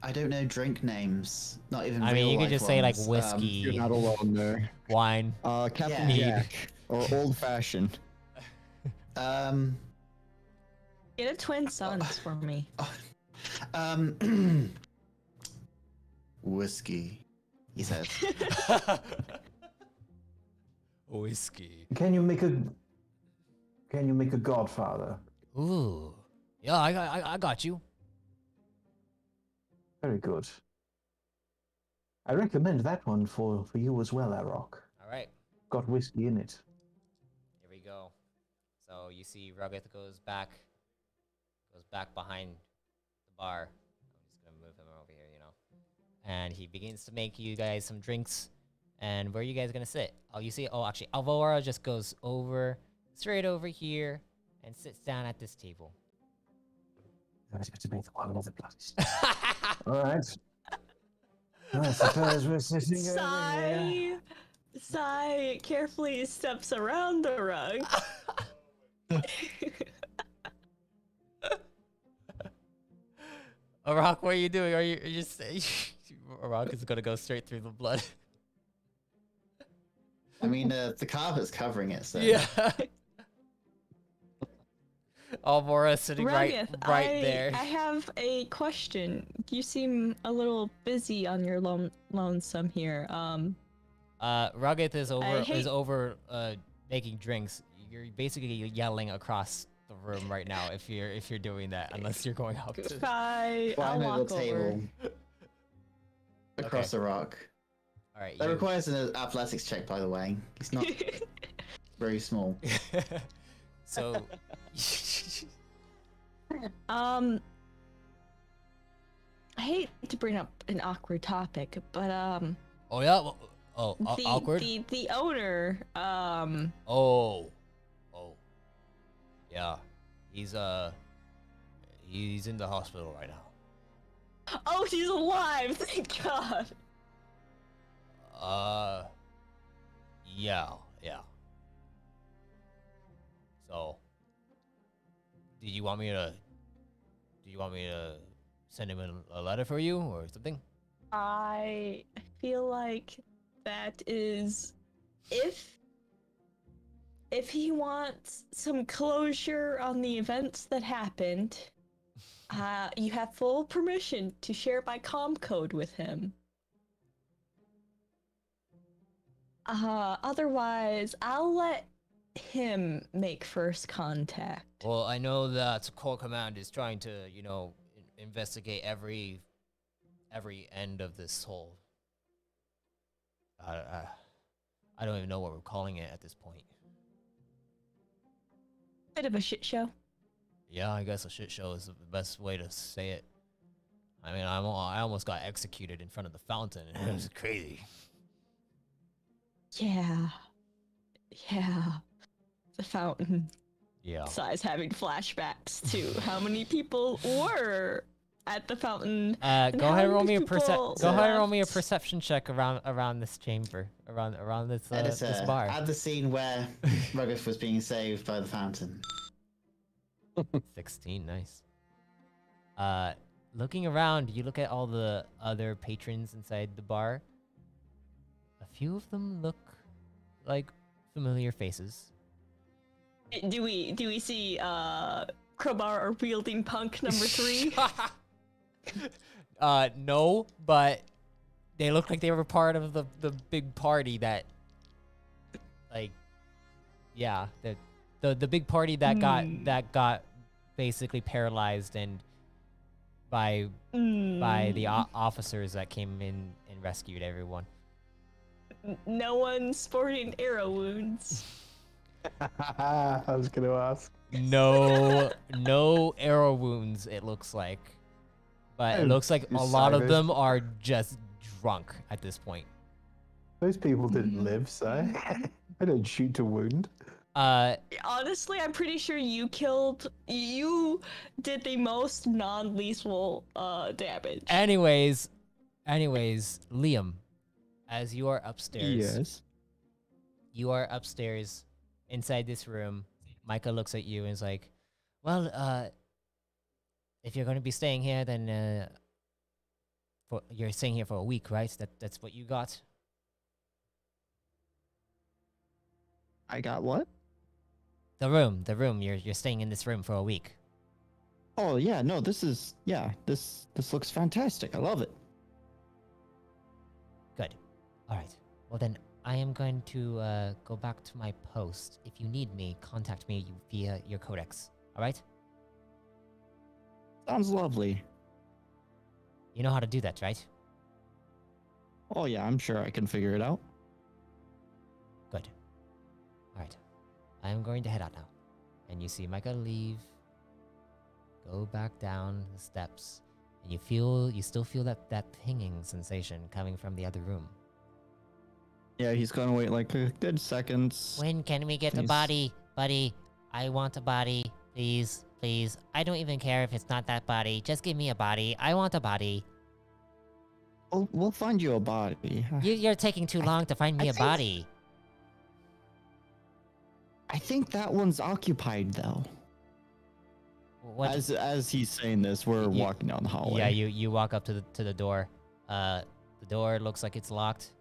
Speaker 2: I don't know drink names. Not even.
Speaker 1: I mean, you could just say like
Speaker 2: ones.
Speaker 1: whiskey,
Speaker 5: You're not alone there.
Speaker 1: wine.
Speaker 5: Captain
Speaker 2: Yeah.
Speaker 5: Jack or old fashioned.
Speaker 3: Get a twin sons for me.
Speaker 2: Whiskey, he says.
Speaker 1: Whiskey.
Speaker 4: Can you make a godfather?
Speaker 1: Ooh. Yeah, I got you.
Speaker 4: Very good. I recommend that one for you as well, Arok.
Speaker 1: All right.
Speaker 4: Got whiskey in it.
Speaker 1: Here we go. So you see Rugged goes back behind the bar. I'm just gonna move him over here, you know. And he begins to make you guys some drinks. And where are you guys gonna sit? Oh, you see? Oh, actually, Alvora just goes straight over here and sits down at this table.
Speaker 4: I was going to make one of the bloodies. All right. I suppose we're sitting over here.
Speaker 3: Sai carefully steps around the rug.
Speaker 1: Arak, what are you doing? Are you just Arak is gonna go straight through the blood.
Speaker 2: I mean, the carpet's covering it, so.
Speaker 1: Yeah. Alvora sitting
Speaker 3: Rugged,
Speaker 1: right there.
Speaker 3: I have a question. You seem a little busy on your lonesome here.
Speaker 1: Rugged is
Speaker 3: hate-
Speaker 1: over making drinks. You're basically yelling across the room right now if you're doing that, unless you're going up to
Speaker 3: Sai, I'll
Speaker 2: Climb over
Speaker 3: walk
Speaker 2: the
Speaker 3: over.
Speaker 2: table. Across the rock.
Speaker 1: All right.
Speaker 2: That requires an athletics check, by the way. It's not very small.
Speaker 1: So
Speaker 3: I hate to bring up an awkward topic, but
Speaker 1: oh yeah, well, awkward.
Speaker 3: The owner,
Speaker 1: Oh, yeah, he's in the hospital right now.
Speaker 3: oh, he's alive! Thank God.
Speaker 1: Yeah. So, do you want me to send him a letter for you or something?
Speaker 3: I feel like that is if he wants some closure on the events that happened, you have full permission to share my comm code with him. Otherwise, I'll let him make first contact.
Speaker 1: Well, I know that Core Command is trying to, investigate every end of this whole. I don't even know what we're calling it at this point.
Speaker 3: Bit of a shit show.
Speaker 1: Yeah, I guess a shit show is the best way to say it. I mean, I almost got executed in front of the fountain, and it was crazy.
Speaker 3: Yeah. The fountain.
Speaker 1: Yeah.
Speaker 3: Sai's having flashbacks to how many people were at the fountain.
Speaker 1: Go ahead and roll me a
Speaker 3: people
Speaker 1: Go ahead and roll me a
Speaker 3: left.
Speaker 1: perception check around this chamber, around this
Speaker 2: Editor,
Speaker 1: this bar.
Speaker 2: at the scene where Rugged was being saved by the fountain.
Speaker 1: 16, nice. Looking around, you look at all the other patrons inside the bar. A few of them look like familiar faces.
Speaker 3: Do we see crowbar or wielding punk number 3?
Speaker 1: No, but they look like they were part of the big party that, like, yeah, the big party that got basically paralyzed and by the officers that came in and rescued everyone.
Speaker 3: No one sporting arrow wounds.
Speaker 4: I was going to ask.
Speaker 1: No arrow wounds, it looks like. But it looks like a lot of them are just drunk at this point.
Speaker 4: Those people didn't live, so I don't shoot to wound.
Speaker 3: Honestly, I'm pretty sure you did the most non-lethal damage.
Speaker 1: Anyways, Liam, as you are upstairs.
Speaker 5: Yes.
Speaker 1: You are upstairs inside this room. Micah looks at you and is like, well, if you're going to be staying here, then you're staying here for a week, right? That's what you got?
Speaker 5: I got what?
Speaker 1: The room. You're staying in this room for a week.
Speaker 5: Oh yeah, no, this looks fantastic. I love it.
Speaker 1: Good. All right. Well then, I am going to go back to my post. If you need me, contact me via your codex. All right?
Speaker 5: Sounds lovely.
Speaker 1: You know how to do that, right?
Speaker 5: Oh yeah, I'm sure I can figure it out.
Speaker 1: Good. All right. I am going to head out now. And you see Micah leave, go back down the steps, and you still feel that pinging sensation coming from the other room.
Speaker 5: Yeah, he's gonna wait like a good seconds.
Speaker 1: When can we get a
Speaker 5: Please.
Speaker 1: body, buddy? I want a body, please, please. I don't even care if it's not that body. Just give me a body. I want a body.
Speaker 5: We'll find you a body.
Speaker 1: You're taking too long to find me
Speaker 5: I
Speaker 1: a
Speaker 5: think-
Speaker 1: body.
Speaker 5: I think that one's occupied though.
Speaker 1: What?
Speaker 5: As he's saying this, we're
Speaker 1: You-
Speaker 5: walking down the hallway.
Speaker 1: Yeah, you walk up to the door. The door looks like it's locked.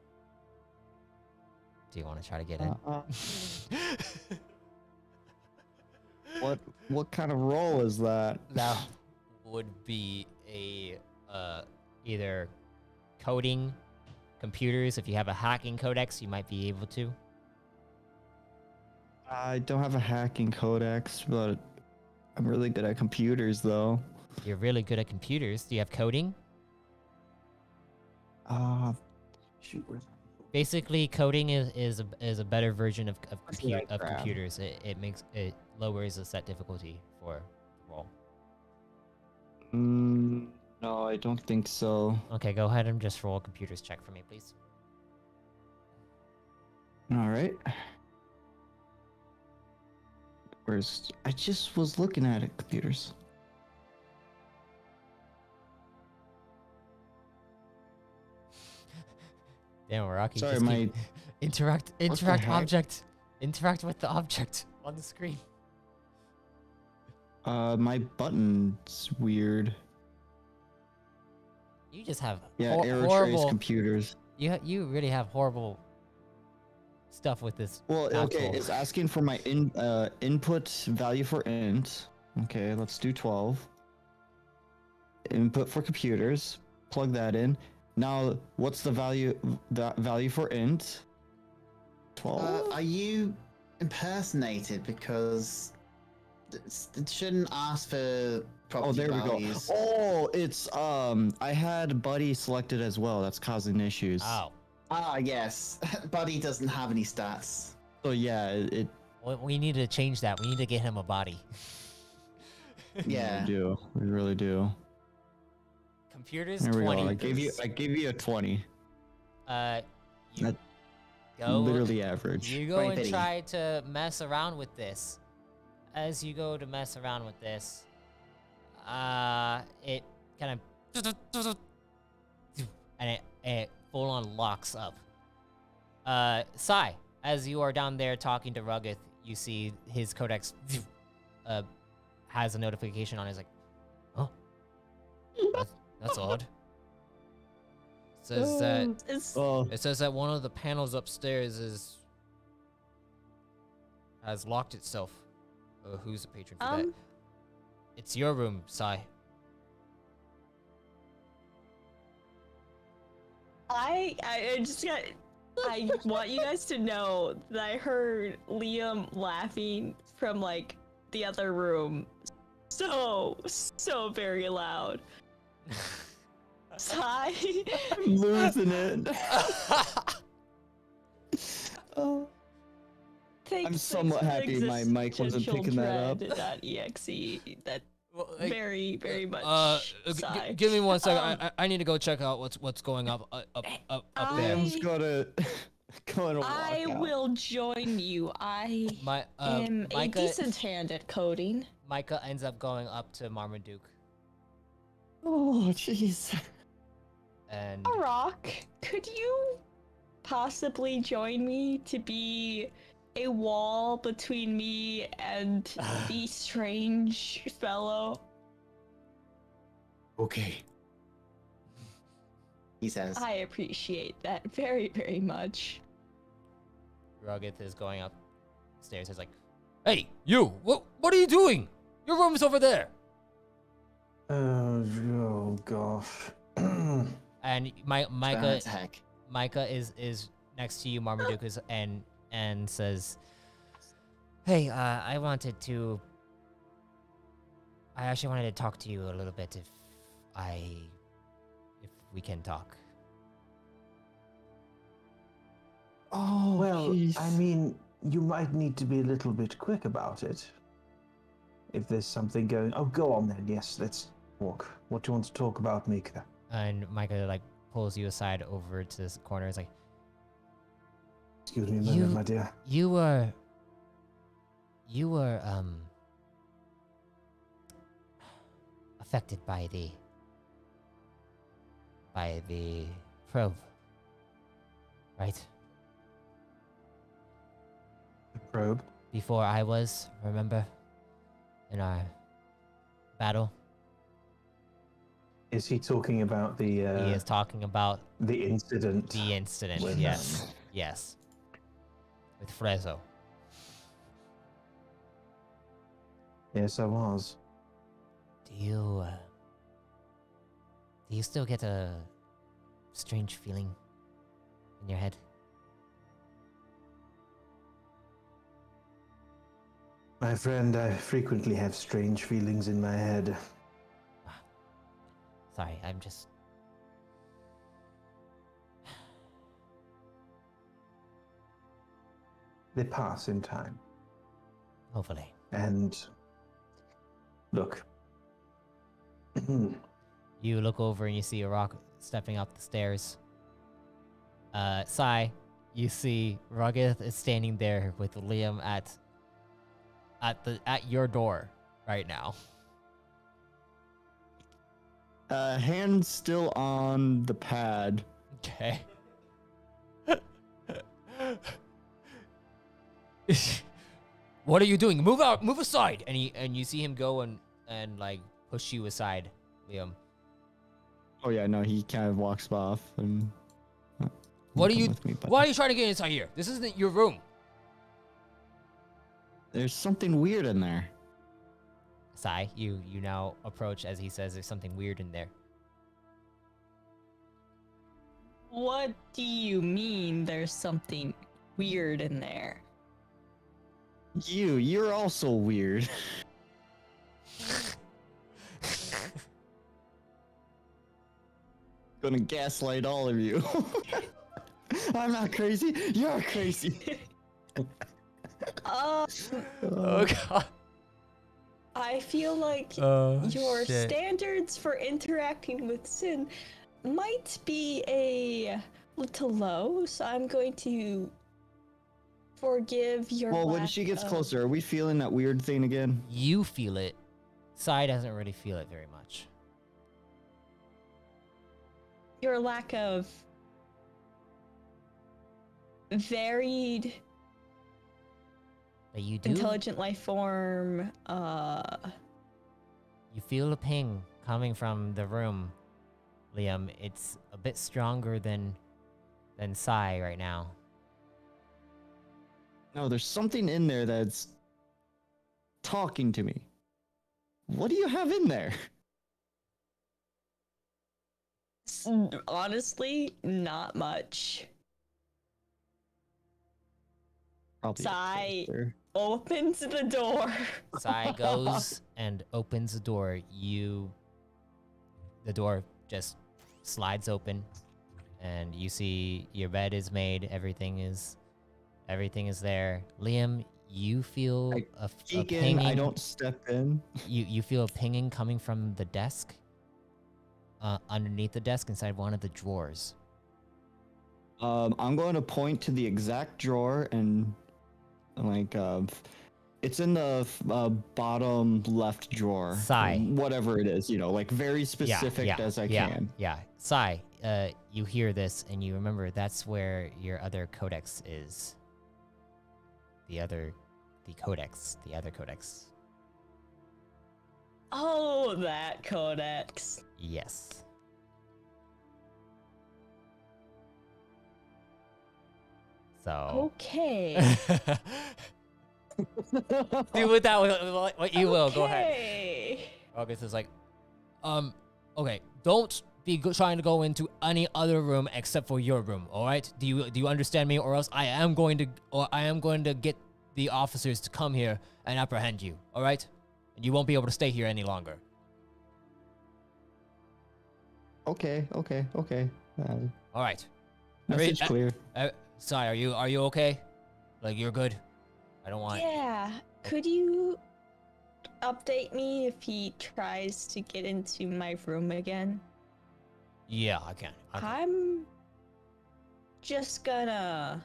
Speaker 1: Do you want to try to get in?
Speaker 5: What kind of role is that?
Speaker 1: That would be a either coding, computers. If you have a hacking codex, you might be able to.
Speaker 5: I don't have a hacking codex, but I'm really good at computers though.
Speaker 1: You're really good at computers. Do you have coding?
Speaker 5: Shoot.
Speaker 1: Basically, coding is a better version of
Speaker 5: That's what I grabbed.
Speaker 1: computers. It lowers the set difficulty for the roll.
Speaker 5: No, I don't think so.
Speaker 1: Okay, go ahead and just roll a computers check for me, please.
Speaker 5: All right. I just was looking at it, computers.
Speaker 1: Damn, Rocky.
Speaker 5: Sorry,
Speaker 1: just
Speaker 5: my
Speaker 1: keep- interact
Speaker 5: heck?
Speaker 1: object. Interact with the object on the screen.
Speaker 5: my button's weird.
Speaker 1: You just have
Speaker 5: Yeah, arrow trace
Speaker 1: horrible.
Speaker 5: computers.
Speaker 1: You really have horrible stuff with this.
Speaker 5: Well,
Speaker 1: map
Speaker 5: okay,
Speaker 1: tool.
Speaker 5: it's asking for my input value for int. Okay, let's do 12. Input for computers. Plug that in. Now, what's the value for int? 12.
Speaker 2: Are you impersonated? Because it shouldn't ask for property
Speaker 5: Oh, there we go.
Speaker 2: values.
Speaker 5: Oh, it's I had buddy selected as well. That's causing issues.
Speaker 1: Oh,
Speaker 2: Ah, yes. Buddy doesn't have any stats.
Speaker 5: So yeah, it
Speaker 1: well, we need to change that. We need to get him a body.
Speaker 2: Yeah.
Speaker 5: we do. We really do.
Speaker 1: Computers
Speaker 5: There we
Speaker 1: 20.
Speaker 5: go. I gave you a 20.
Speaker 1: You
Speaker 5: That-
Speaker 1: go.
Speaker 5: Literally average.
Speaker 1: You go
Speaker 2: Very
Speaker 1: and
Speaker 2: pity.
Speaker 1: try to mess around with this. As you go to mess around with this, it kind of and it full on locks up. Sai, as you are down there talking to Ruggith, you see his codex has a notification on it. It's like, oh, that's odd. Says that
Speaker 5: Oh,
Speaker 1: it says that one of the panels upstairs has locked itself. Who's the patron for that? It's your room, Sai.
Speaker 3: I just got. I want you guys to know that I heard Liam laughing from like the other room, so very loud. Sigh.
Speaker 5: I'm losing it. Oh. I'm somewhat happy my mic wasn't picking that up.
Speaker 3: .exe. That
Speaker 1: Well,
Speaker 3: very much. sigh.
Speaker 1: give me 1 second. I need to go check out what's going up there.
Speaker 5: Sam's gonna walk
Speaker 3: I
Speaker 5: out.
Speaker 3: will join you. I
Speaker 1: My
Speaker 3: am a
Speaker 1: Micah,
Speaker 3: decent hand at coding.
Speaker 1: Micah ends up going up to Marmaduke,
Speaker 5: Oh, jeez.
Speaker 1: and
Speaker 3: Rock, could you possibly join me to be a wall between me and the strange fellow?
Speaker 2: Okay. He says.
Speaker 3: I appreciate that very much.
Speaker 1: Ruggith is going upstairs. He's like, "Hey, you! What are you doing? Your room's over there."
Speaker 4: Oh gosh.
Speaker 1: And
Speaker 2: Bad
Speaker 1: Micah
Speaker 2: heck.
Speaker 1: Micah is next to you, Marmaduke, and says, "Hey, I actually wanted to talk to you a little bit if we can talk."
Speaker 5: Oh,
Speaker 4: Well,
Speaker 5: jeez.
Speaker 4: I mean, you might need to be a little bit quick about it. If there's something going... Oh, go on then. Yes, let's talk. What do you want to talk about, Mika?
Speaker 1: And Micah like pulls you aside over to this corner. It's like,
Speaker 4: Excuse me a moment, my dear.
Speaker 1: you were affected by the probe, right?
Speaker 4: The probe?
Speaker 1: Before I was, remember? In our battle?
Speaker 4: Is he talking about the...
Speaker 1: He is talking about
Speaker 4: the incident?
Speaker 1: the incident,
Speaker 4: When,
Speaker 1: yes. Yes. With Frezzo.
Speaker 4: Yes, I was.
Speaker 1: Do you still get a strange feeling in your head?
Speaker 4: My friend, I frequently have strange feelings in my head.
Speaker 1: Sorry, I'm just...
Speaker 4: They pass in time.
Speaker 1: Hopefully.
Speaker 4: And... Look.
Speaker 1: You look over and you see a rock stepping up the stairs. Sai, you see Rugged is standing there with Liam at your door right now.
Speaker 5: Hand still on the pad.
Speaker 1: Okay. What are you doing? Move out! Move aside! And you see him go and like push you aside, Liam.
Speaker 5: Oh yeah, no, he kind of walks off and.
Speaker 1: What are
Speaker 5: come
Speaker 1: you?
Speaker 5: with me, buddy.
Speaker 1: Why are you trying to get inside here? This isn't your room.
Speaker 5: There's something weird in there.
Speaker 1: Sai, you now approach as he says there's something weird in there.
Speaker 3: What do you mean there's something weird in there?
Speaker 5: You're also weird. Gonna gaslight all of you. I'm not crazy. You're crazy.
Speaker 1: Oh god.
Speaker 3: I feel like
Speaker 1: Oh,
Speaker 3: your
Speaker 1: shit.
Speaker 3: standards for interacting with Sin might be a little low, so I'm going to forgive your
Speaker 5: Well, when
Speaker 3: lack
Speaker 5: she gets
Speaker 3: of-
Speaker 5: closer, are we feeling that weird thing again?
Speaker 1: You feel it. Sai doesn't really feel it very much.
Speaker 3: your lack of varied
Speaker 1: But you do.
Speaker 3: intelligent life form,
Speaker 1: You feel a ping coming from the room, Liam. It's a bit stronger than Sai right now.
Speaker 5: No, there's something in there that's talking to me. What do you have in there?
Speaker 3: honestly, not much.
Speaker 5: Probably a
Speaker 3: Sigh.
Speaker 5: toaster.
Speaker 3: Opens the door.
Speaker 1: Sai goes and opens the door. The door just slides open, and you see your bed is made. Everything is there. Liam, you feel
Speaker 5: I
Speaker 1: a
Speaker 5: Peek in,
Speaker 1: pinging.
Speaker 5: I don't step in.
Speaker 1: You feel a pinging coming from the desk, underneath the desk inside one of the drawers.
Speaker 5: I'm going to point to the exact drawer and like it's in the bottom left drawer.
Speaker 1: Sai.
Speaker 5: Whatever it is, like very specific as I can.
Speaker 1: Yeah. Sai, you hear this and you remember that's where your other codex is. The other codex.
Speaker 3: Oh, that codex.
Speaker 1: Yes. So.
Speaker 3: Okay.
Speaker 1: Do with that what you will. Go ahead.
Speaker 3: Okay.
Speaker 1: August is like, Okay. Don't be trying to go into any other room except for your room. All right? Do you understand me? Or else I am going to get the officers to come here and apprehend you. All right? And you won't be able to stay here any longer.
Speaker 5: Okay.
Speaker 1: All right.
Speaker 5: Message clear.
Speaker 1: Sai, are you okay? Like, you're good? I don't want...
Speaker 3: Yeah. Could you update me if he tries to get into my room again?
Speaker 1: Yeah, I can.
Speaker 3: I'm just gonna...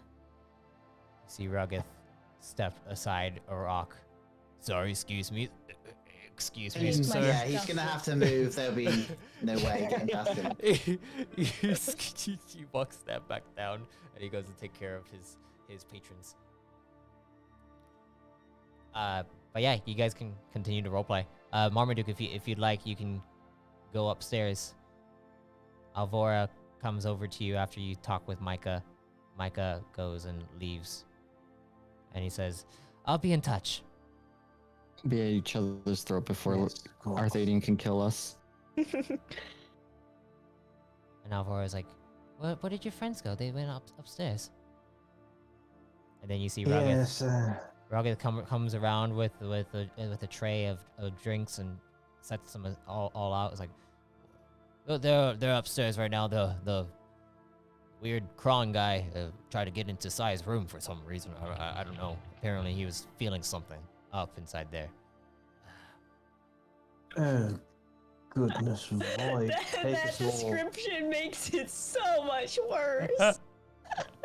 Speaker 1: See Rugged step aside a rock. Sorry, excuse me. Excuse me, sir.
Speaker 2: Yeah, he's gonna have to move. There'll be no way getting past him.
Speaker 1: He walks that back down, and he goes to take care of his patrons. But yeah, you guys can continue to roleplay. Marmaduke, if you'd like, you can go upstairs. Alvora comes over to you after you talk with Micah. Micah goes and leaves, and he says, "I'll be in touch."
Speaker 5: Be at each other's throat before
Speaker 4: Yes, of course.
Speaker 5: Arthadian can kill us.
Speaker 1: And Alvora's like, "What did your friends go? They went upstairs." And then you see Rugged.
Speaker 4: Yes,
Speaker 1: Rugged comes around with a tray of drinks and sets them all out. It's like, they're upstairs right now. The weird crawling guy tried to get into Sai's room for some reason. I don't know. Apparently he was feeling something up inside there.
Speaker 4: oh, goodness, void.
Speaker 3: that description makes it so much worse.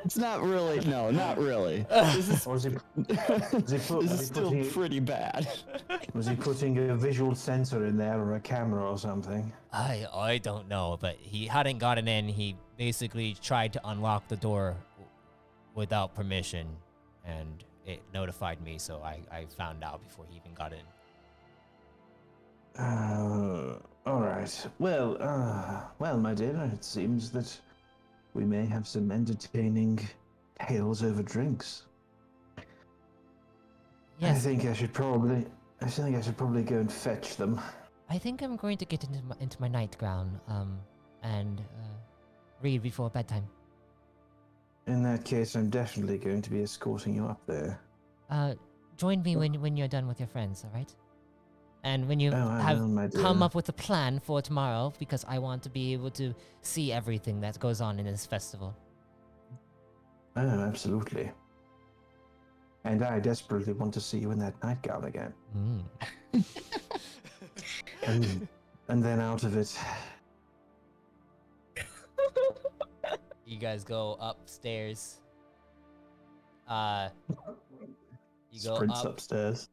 Speaker 5: It's not really. No, not really. This is,
Speaker 4: Was he
Speaker 5: this is still pretty bad.
Speaker 4: Was he putting a visual sensor in there or a camera or something?
Speaker 1: I don't know, but he hadn't gotten in. He basically tried to unlock the door without permission, and it notified me, so I found out before he even got in.
Speaker 4: All right. Well, my dear, it seems that we may have some entertaining tales over drinks.
Speaker 1: Yes.
Speaker 4: I think I should probably go and fetch them.
Speaker 1: I think I'm going to get into my nightgown, and read before bedtime.
Speaker 4: In that case, I'm definitely going to be escorting you up there.
Speaker 1: Join me when you're done with your friends, all right? And when you
Speaker 4: Oh, I
Speaker 1: have
Speaker 4: will, my
Speaker 1: come
Speaker 4: dear.
Speaker 1: up with a plan for tomorrow, because I want to be able to see everything that goes on in this festival.
Speaker 4: Oh, absolutely. And I desperately want to see you in that nightgown again. And then out of it.
Speaker 1: You guys go upstairs. You go
Speaker 4: Sprints
Speaker 1: up.
Speaker 4: upstairs.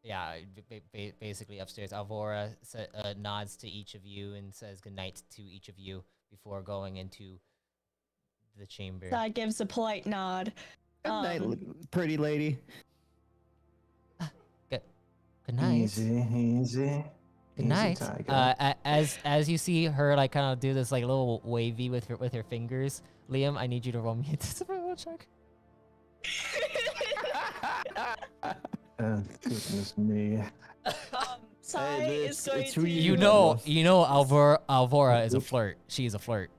Speaker 1: Yeah, basically upstairs. Alvora nods to each of you and says goodnight to each of you before going into the chamber.
Speaker 3: Sai gives a polite nod.
Speaker 5: Good night, pretty lady.
Speaker 1: Good night.
Speaker 4: Easy.
Speaker 1: Good night.
Speaker 4: Tiger.
Speaker 1: As you see her like kind of do this like little wavy with her fingers, Liam, I need you to roll me a survival check.
Speaker 4: Oh, goodness me.
Speaker 3: Sai
Speaker 5: Hey,
Speaker 3: is going
Speaker 5: it's who
Speaker 3: to.
Speaker 1: You know Alvora is a flirt. She is a flirt.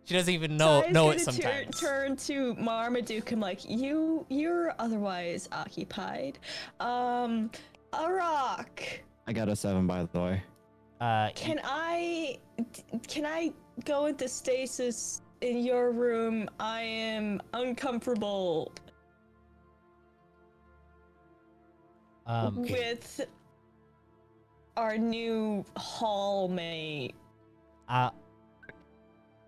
Speaker 1: She doesn't even know
Speaker 3: Sai's
Speaker 1: it
Speaker 3: gonna
Speaker 1: sometimes.
Speaker 3: Turn to Marmaduke and like, you're otherwise occupied. A rock.
Speaker 5: I got a 7, by the way.
Speaker 3: Can I go into stasis in your room? I am uncomfortable with our new hallmate.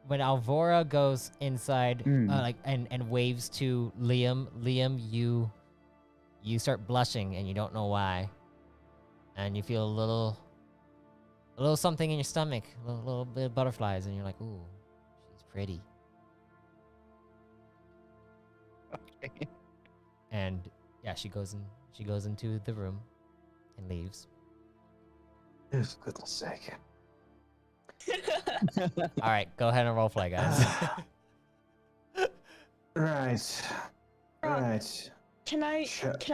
Speaker 1: When Alvora goes inside, and waves to Liam, you start blushing and you don't know why, and you feel a little something in your stomach, a little bit of butterflies, and you're like, ooh, she's pretty.
Speaker 5: Okay.
Speaker 1: And yeah, she goes into the room and leaves.
Speaker 4: Yes, for goodness sake.
Speaker 1: All right, go ahead and roleplay, guys.
Speaker 4: Right.
Speaker 3: Can I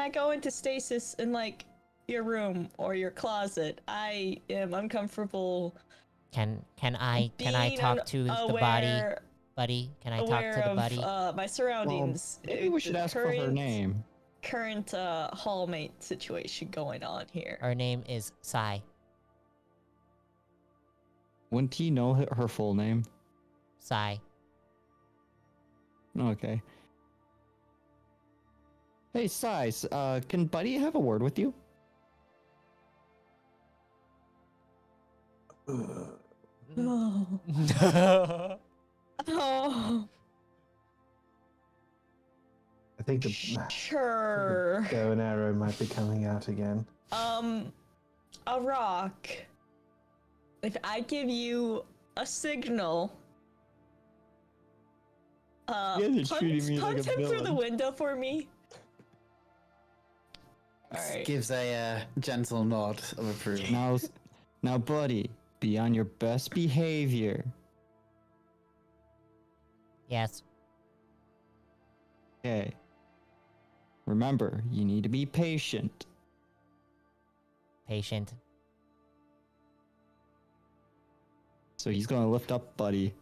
Speaker 3: go into stasis and like your room or your closet. I am uncomfortable.
Speaker 1: Can I
Speaker 3: being
Speaker 1: talk to the body,
Speaker 3: unaware-
Speaker 1: buddy? Can I talk
Speaker 3: aware
Speaker 1: to the
Speaker 3: of
Speaker 1: buddy?
Speaker 3: my surroundings.
Speaker 5: Maybe we should
Speaker 3: The
Speaker 5: ask for her name.
Speaker 3: Current hallmate situation going on here.
Speaker 1: Her name is Sai.
Speaker 5: Wouldn't he know her full name?
Speaker 1: Sai.
Speaker 5: Okay. Hey, Sai, can Buddy have a word with you?
Speaker 3: Oh. Oh.
Speaker 4: I think the
Speaker 3: Sure.
Speaker 4: bow and arrow might be coming out again.
Speaker 3: A rock. If I give you a signal,
Speaker 5: guys are treating me like
Speaker 3: punch
Speaker 5: a
Speaker 3: him through the
Speaker 5: villain.
Speaker 3: window for me. Alright.
Speaker 2: Gives a gentle nod of approval.
Speaker 5: Now, Buddy, be on your best behavior.
Speaker 1: Yes.
Speaker 5: Okay. Remember, you need to be patient.
Speaker 1: Patient.
Speaker 5: So he's going to lift up Buddy.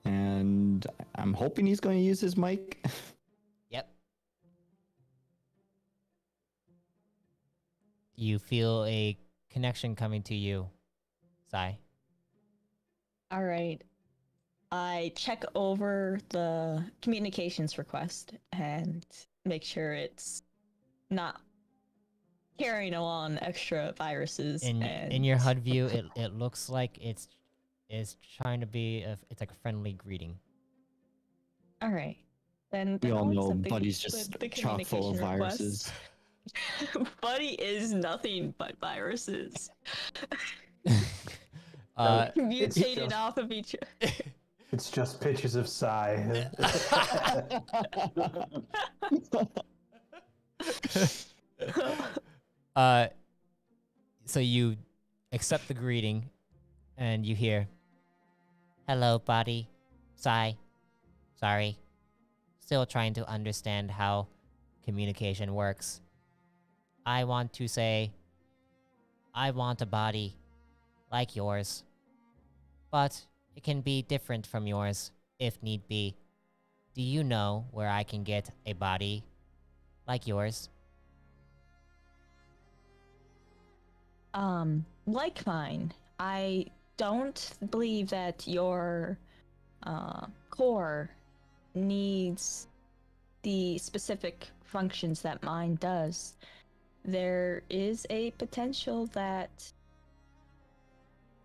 Speaker 5: And I'm hoping he's going to use his mic.
Speaker 1: Yep. You feel a connection coming to you, Sai.
Speaker 3: Alright. I check over the communications request and make sure it's not carrying along extra viruses.
Speaker 1: In your HUD view, it looks like it's trying to be it's like a friendly greeting.
Speaker 3: Alright. Then
Speaker 5: We all
Speaker 3: I'll
Speaker 5: know
Speaker 3: accept
Speaker 5: Buddy's just chock full of
Speaker 3: communication request.
Speaker 5: viruses.
Speaker 3: Buddy is nothing but viruses. Mutated off of each other.
Speaker 4: It's just pictures of Psy.
Speaker 1: So you accept the greeting, and you hear, "Hello, buddy. Sai. Sorry. Still trying to understand how communication works. I want to say, I want a body like yours, but it can be different from yours if need be. Do you know where I can get a body like yours?"
Speaker 3: Like mine, I don't believe that your core needs the specific functions that mine does. There is a potential that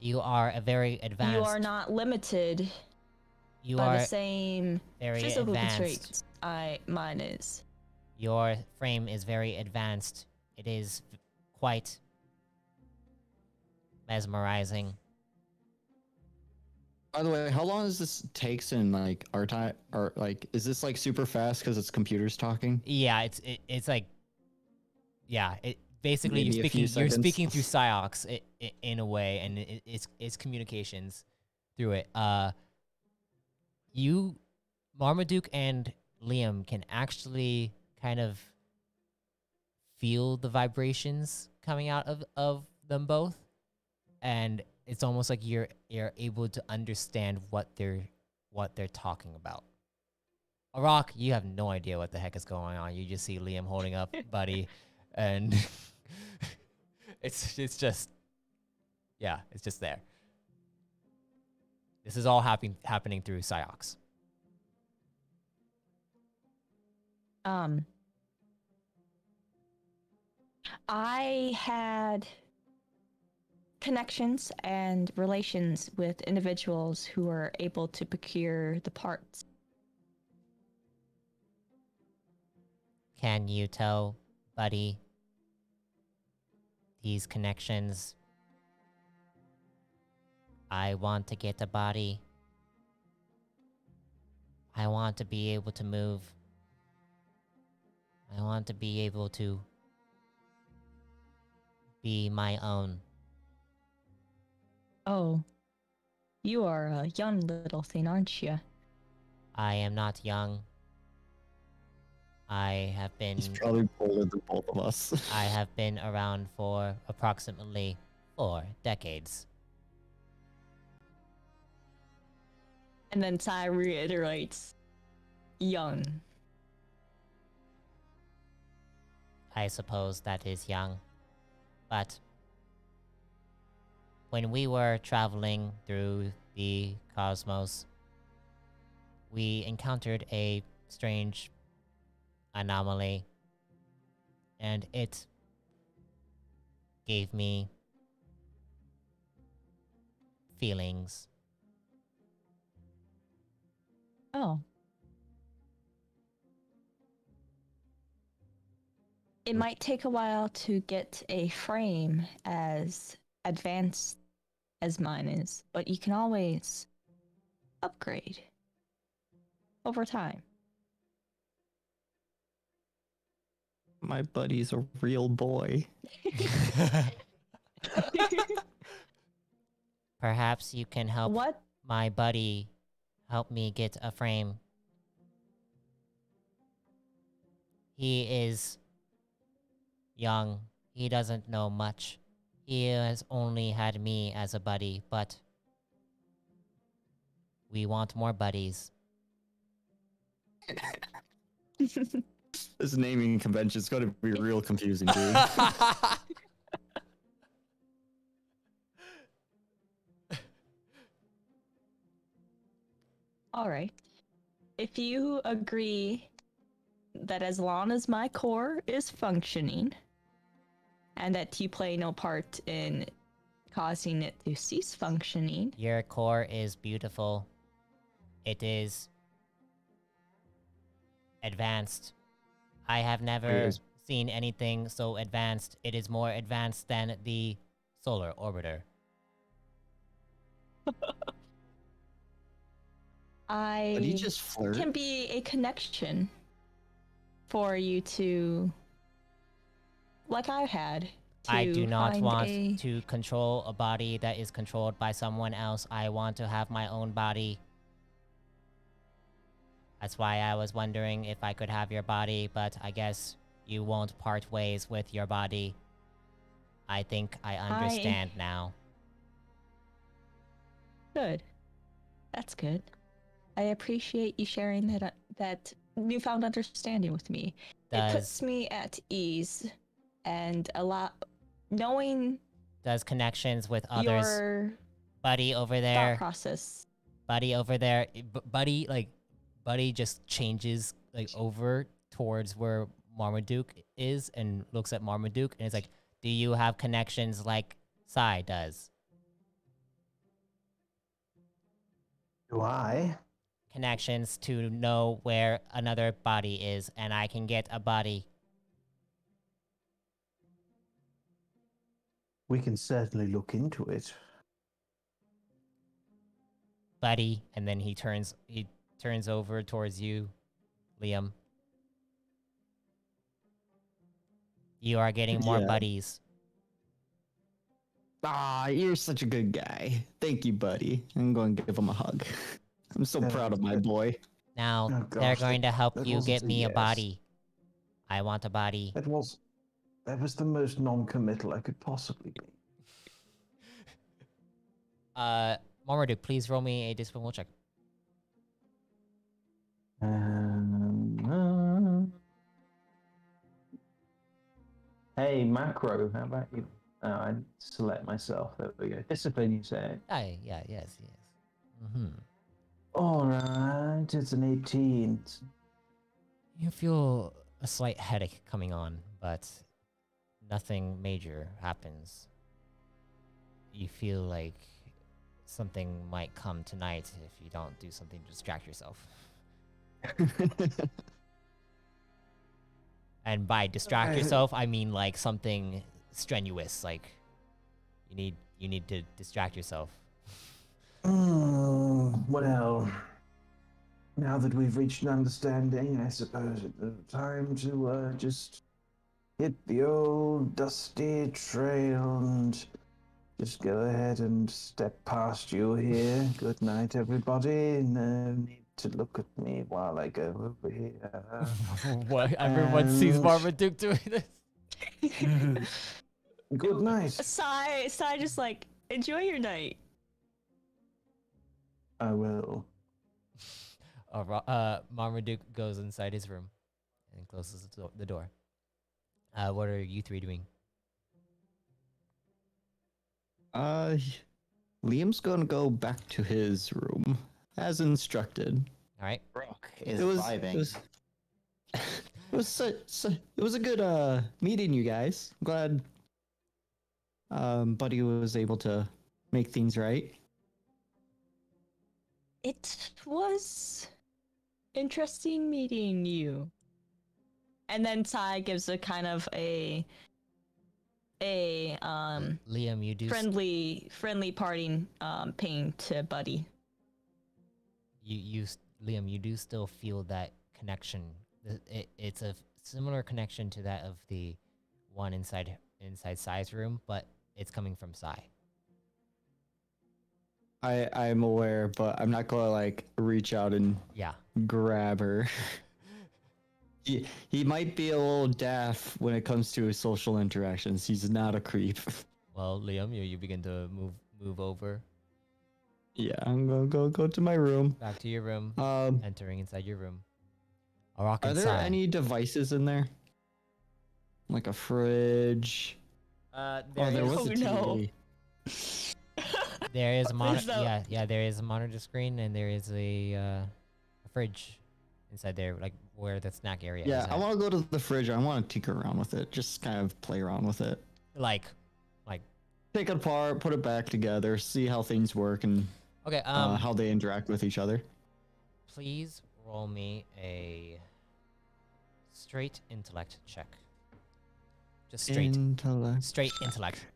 Speaker 1: You are a very advanced.
Speaker 3: you are not limited
Speaker 1: You
Speaker 3: by
Speaker 1: are
Speaker 3: the same
Speaker 1: very
Speaker 3: physical
Speaker 1: advanced.
Speaker 3: traits mine is.
Speaker 1: Your frame is very advanced. It is quite mesmerizing.
Speaker 5: By the way, how long does this takes in like our time? Or like, is this like super fast because it's computers talking?
Speaker 1: Yeah, it's like, yeah. It basically
Speaker 5: Maybe a few
Speaker 1: you're
Speaker 5: seconds.
Speaker 1: speaking through Psyox in a way, and it's communications through it. You, Marmaduke and Liam can actually kind of feel the vibrations coming out of them both, and it's almost like you're able to understand what they're talking about. Arak, you have no idea what the heck is going on. You just see Liam holding up Buddy, and it's just, yeah, it's just there. This is all happening through Psyox.
Speaker 3: I had connections and relations with individuals who were able to procure the parts.
Speaker 1: Can you tell Buddy these connections? I want to get a body. I want to be able to move. I want to be able to be my own.
Speaker 3: Oh, you are a young little thing, aren't you?
Speaker 1: I am not young. I have been
Speaker 5: He's probably bolder than both of us.
Speaker 1: I have been around for approximately 4 decades.
Speaker 3: And then Ty reiterates, young.
Speaker 1: I suppose that is young. But when we were traveling through the cosmos, we encountered a strange anomaly, and it gave me feelings.
Speaker 3: Oh. It might take a while to get a frame as advanced as mine is, but you can always upgrade over time.
Speaker 5: My buddy's a real boy.
Speaker 1: Perhaps you can help
Speaker 3: What?
Speaker 1: my buddy help me get a frame. He is young. He doesn't know much. He has only had me as a buddy, but we want more buddies.
Speaker 5: This naming convention is going to be real confusing, dude.
Speaker 3: All right. If you agree that as long as my core is functioning and that you play no part in causing it to cease functioning,
Speaker 1: Your core is beautiful. It is advanced. I have never
Speaker 5: Yes.
Speaker 1: seen anything so advanced. It is more advanced than the solar orbiter.
Speaker 3: I
Speaker 5: But he just flirt.
Speaker 3: can be a connection for you to, like I had.
Speaker 1: I do not
Speaker 3: find
Speaker 1: want
Speaker 3: a-
Speaker 1: to control a body that is controlled by someone else. I want to have my own body. That's why I was wondering if I could have your body, but I guess you won't part ways with your body. I think I understand now.
Speaker 3: Good. That's good. I appreciate you sharing that newfound understanding with me. It puts
Speaker 1: Does
Speaker 3: me at ease and knowing
Speaker 1: does connections with others,
Speaker 3: your
Speaker 1: buddy over
Speaker 3: thought
Speaker 1: there,
Speaker 3: process.
Speaker 1: buddy over there, buddy just changes like over towards where Marmaduke is and looks at Marmaduke and is like, "Do you have connections like Sai does?
Speaker 4: Do I?
Speaker 1: Connections to know where another body is, and I can get a body."
Speaker 4: We can certainly look into it.
Speaker 1: Buddy, and then he turns over towards you, Liam. You are getting more
Speaker 5: Yeah.
Speaker 1: buddies.
Speaker 5: Ah, you're such a good guy. Thank you, buddy. I'm going to give him a hug. I'm so proud of my boy.
Speaker 1: Now,
Speaker 4: Oh,
Speaker 1: they're
Speaker 4: gosh,
Speaker 1: going to help
Speaker 4: that
Speaker 1: you
Speaker 4: wasn't
Speaker 1: get
Speaker 4: a
Speaker 1: me a
Speaker 4: yes.
Speaker 1: body. I want a body.
Speaker 4: That was the most non-committal I could possibly be.
Speaker 1: Marmaduke, please roll me a discipline will check.
Speaker 4: Hey, macro, how about you? Oh, I select myself. There we go. Discipline, you say?
Speaker 1: Yes. Mm-hmm.
Speaker 4: All right, it's an 18.
Speaker 1: You feel a slight headache coming on, but nothing major happens. You feel like something might come tonight if you don't do something to distract yourself. And by distract yourself, I mean like something strenuous, like you need to distract yourself.
Speaker 4: Well, now that we've reached an understanding, I suppose it's time to just hit the old dusty trail and just go ahead and step past you here. Good night, everybody. No need to look at me while I go over here.
Speaker 1: What? Everyone sees
Speaker 4: And-
Speaker 1: Marmaduke doing this.
Speaker 4: Good night.
Speaker 3: Sigh just like, enjoy your night.
Speaker 4: I will.
Speaker 1: Marmaduke goes inside his room and closes the door. What are you three doing?
Speaker 5: Liam's gonna go back to his room as instructed.
Speaker 1: All right.
Speaker 2: Rock is
Speaker 5: It was
Speaker 2: vibing.
Speaker 5: it was a good meeting you guys. I'm glad Buddy was able to make things right.
Speaker 3: It was interesting meeting you. And then Ty gives a kind of a
Speaker 1: Liam, you do
Speaker 3: friendly parting ping to Buddy.
Speaker 1: Liam, you do still feel that connection. It's a similar connection to that of the one inside Sai's room, but it's coming from Sai.
Speaker 5: I'm aware, but I'm not gonna like reach out and
Speaker 1: Yeah.
Speaker 5: grab her. He might be a little daft when it comes to his social interactions. He's not a creep.
Speaker 1: Well, Liam, you begin to move over
Speaker 5: Yeah, I'm gonna go to my room.
Speaker 1: back to your room, entering inside your room. Arak
Speaker 5: Are
Speaker 1: and
Speaker 5: there
Speaker 1: Sai.
Speaker 5: any devices in there? Like a fridge?
Speaker 1: There
Speaker 5: There
Speaker 1: is-
Speaker 5: was a
Speaker 3: no.
Speaker 5: TV.
Speaker 1: There is a
Speaker 3: What is
Speaker 1: monitor.
Speaker 3: that?
Speaker 1: Yeah. There is a monitor screen, and there is a fridge inside there, like where the snack area
Speaker 5: Yeah,
Speaker 1: is.
Speaker 5: I
Speaker 1: at.
Speaker 5: want to go to the fridge. I want to tinker around with it. Just kind of play around with it.
Speaker 1: Like,
Speaker 5: Take it apart, put it back together, see how things work and
Speaker 1: okay.
Speaker 5: how they interact with each other.
Speaker 1: Please roll me a straight intellect check. Just straight intellect.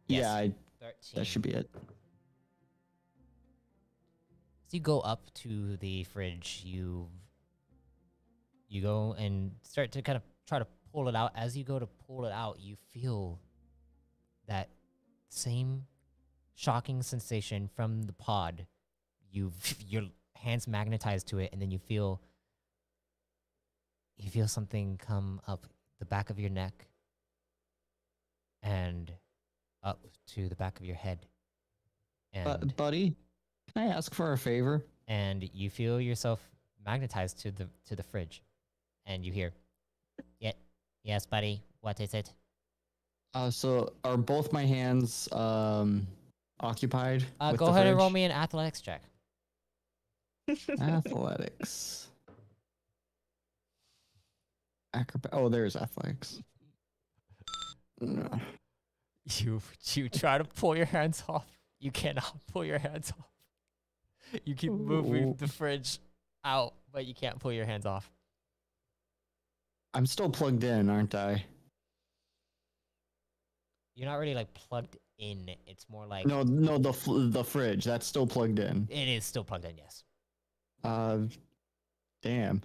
Speaker 1: Yes.
Speaker 5: Yeah,
Speaker 1: 13.
Speaker 5: that should be it.
Speaker 1: As you go up to the fridge, you go and start to kind of try to pull it out. As you go to pull it out, you feel that same shocking sensation from the pod. Your hands magnetized to it, and then you feel something come up the back of your neck and up to the back of your head. And
Speaker 5: Buddy, can I ask for a favor?
Speaker 1: and you feel yourself magnetized to the fridge, and you hear, yes, buddy. What is it?
Speaker 5: So are both my hands occupied? with
Speaker 1: Go
Speaker 5: the
Speaker 1: ahead and roll
Speaker 5: fridge?
Speaker 1: me an athletics check.
Speaker 5: Athletics. Oh, there's athletics. No.
Speaker 1: You try to pull your hands off. You cannot pull your hands off. You keep moving
Speaker 5: Ooh.
Speaker 1: the fridge out, but you can't pull your hands off.
Speaker 5: I'm still plugged in, aren't I?
Speaker 1: You're not really like plugged in. It's more like
Speaker 5: No, the fridge that's still plugged in.
Speaker 1: it is still plugged in. Yes.
Speaker 5: Damn.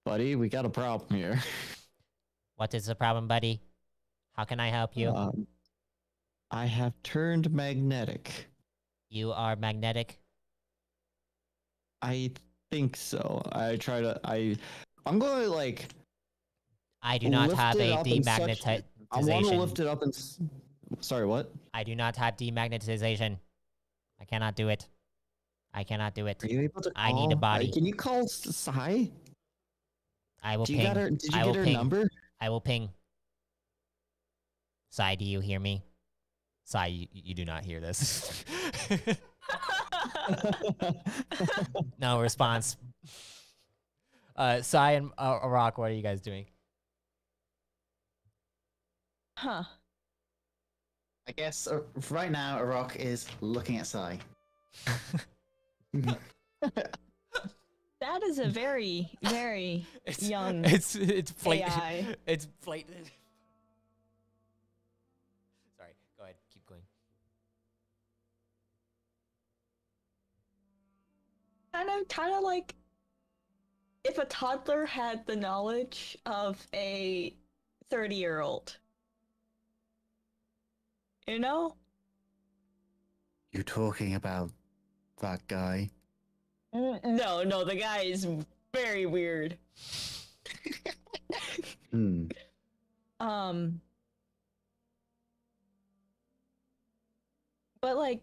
Speaker 5: Buddy, we got a problem here.
Speaker 1: What is the problem, buddy? How can I help you?
Speaker 5: I have turned magnetic.
Speaker 1: You are magnetic.
Speaker 5: I think so. I'm going to like.
Speaker 1: I do not
Speaker 5: lift
Speaker 1: have
Speaker 5: it
Speaker 1: a
Speaker 5: up in such-
Speaker 1: demagnetization.
Speaker 5: I want to lift it up and. Sorry, what?
Speaker 1: I do not have demagnetization. I cannot do it. I cannot do it.
Speaker 5: Are you able to?
Speaker 1: I need a
Speaker 5: call-
Speaker 1: body.
Speaker 5: Can you call Sai?
Speaker 1: I will
Speaker 5: Do you
Speaker 1: ping.
Speaker 5: got her? Did you
Speaker 1: I
Speaker 5: get
Speaker 1: will
Speaker 5: her
Speaker 1: ping.
Speaker 5: number?
Speaker 1: I will ping. Sai, do you hear me? Sai, you do not hear this. No response. Sai and Arak, what are you guys doing?
Speaker 3: Huh.
Speaker 2: I guess right now Rock is looking at Sai.
Speaker 3: That is a very, very young
Speaker 1: It's blatant.
Speaker 3: AI.
Speaker 1: It's blatant. Sorry, go ahead. Keep going.
Speaker 3: Kind of like if a toddler had the knowledge of a 30-year-old. You know?
Speaker 2: You talking about that guy?
Speaker 3: No, the guy is very weird.
Speaker 2: Hmm.
Speaker 3: But like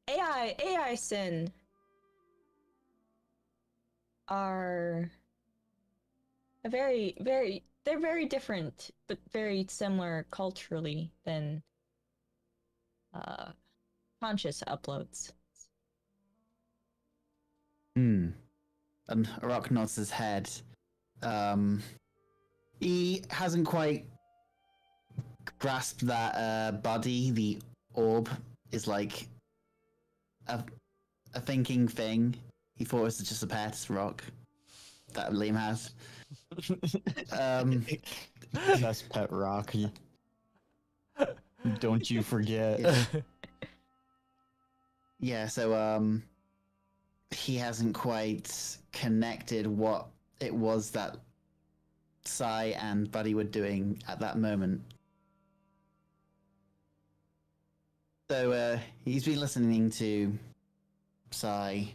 Speaker 3: AI sin are they're very different but very similar culturally than conscious uploads.
Speaker 2: Hmm. And Rock nods his head. He hasn't quite grasped that Buddy, the orb, is like a thinking thing. He thought it was just a pet rock that Liam has.
Speaker 5: That's Pet Rocky. Don't you forget.
Speaker 2: Yeah, so he hasn't quite connected what it was that Sai and Buddy were doing at that moment. So he's been listening to Sai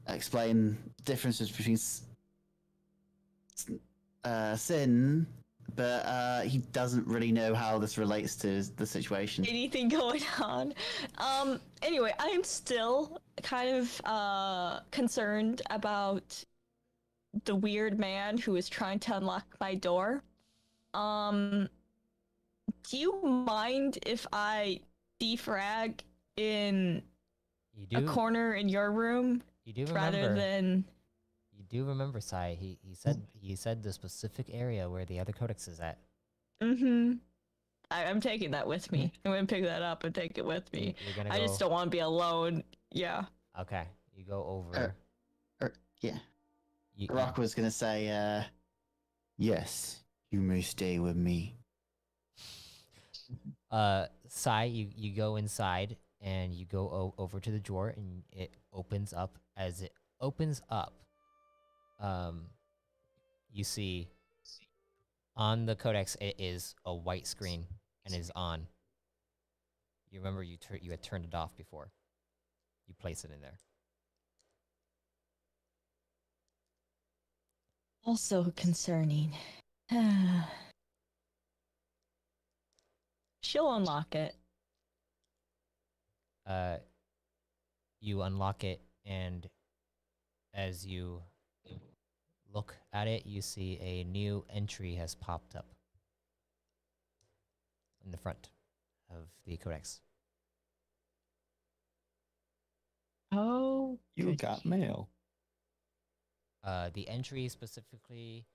Speaker 2: explain differences between sin, but he doesn't really know how this relates to the situation.
Speaker 3: Anything going on? Anyway, I am still kind of concerned about the weird man who is trying to unlock my door. Do you mind if I defrag in a corner in your room
Speaker 1: You do
Speaker 3: rather
Speaker 1: remember.
Speaker 3: than
Speaker 1: You do remember, Sai. He said the specific area where the other codex is at.
Speaker 3: I'm taking that with me. I'm gonna pick that up and take it with me.
Speaker 1: You're gonna
Speaker 3: I just don't want to be alone. Yeah.
Speaker 1: Okay, you go over.
Speaker 2: Yeah.
Speaker 1: You,
Speaker 2: Rock was gonna say, yes, you may stay with me.
Speaker 1: Sai, you go inside and you go over to the drawer and it opens up. As it opens up, you see on the codex it is a white screen and is on. You remember you had turned it off before. You place it in there.
Speaker 3: Also concerning. She'll unlock it.
Speaker 1: You unlock it, and as you look at it, you see a new entry has popped up in the front of the codex.
Speaker 3: Oh,
Speaker 5: You got mail.
Speaker 1: The entry specifically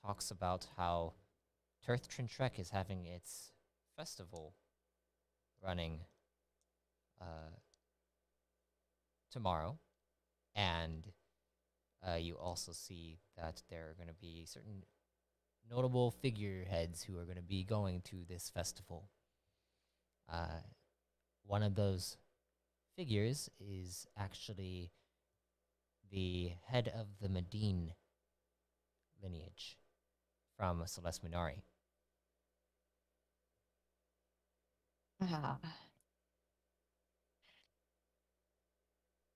Speaker 1: talks about how Tirth Trin Trek is having its festival running tomorrow, and you also see that there are going to be certain notable figureheads who are going to be going to this festival. One of those figures is actually the head of the Medine lineage from Celeste Munari.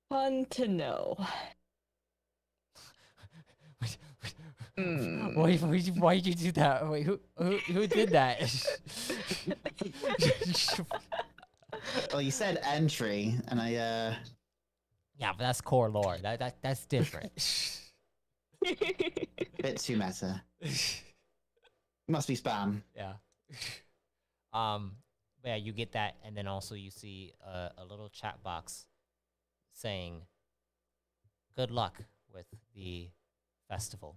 Speaker 3: Fun to know.
Speaker 1: Why'd you do that? Wait, who did that?
Speaker 2: Well, you said entry, and I
Speaker 1: Yeah, but that's core lore. That's different.
Speaker 2: bit too meta. Must be spam.
Speaker 1: Yeah. But yeah, you get that, and then also you see a little chat box saying, "Good luck with the festival."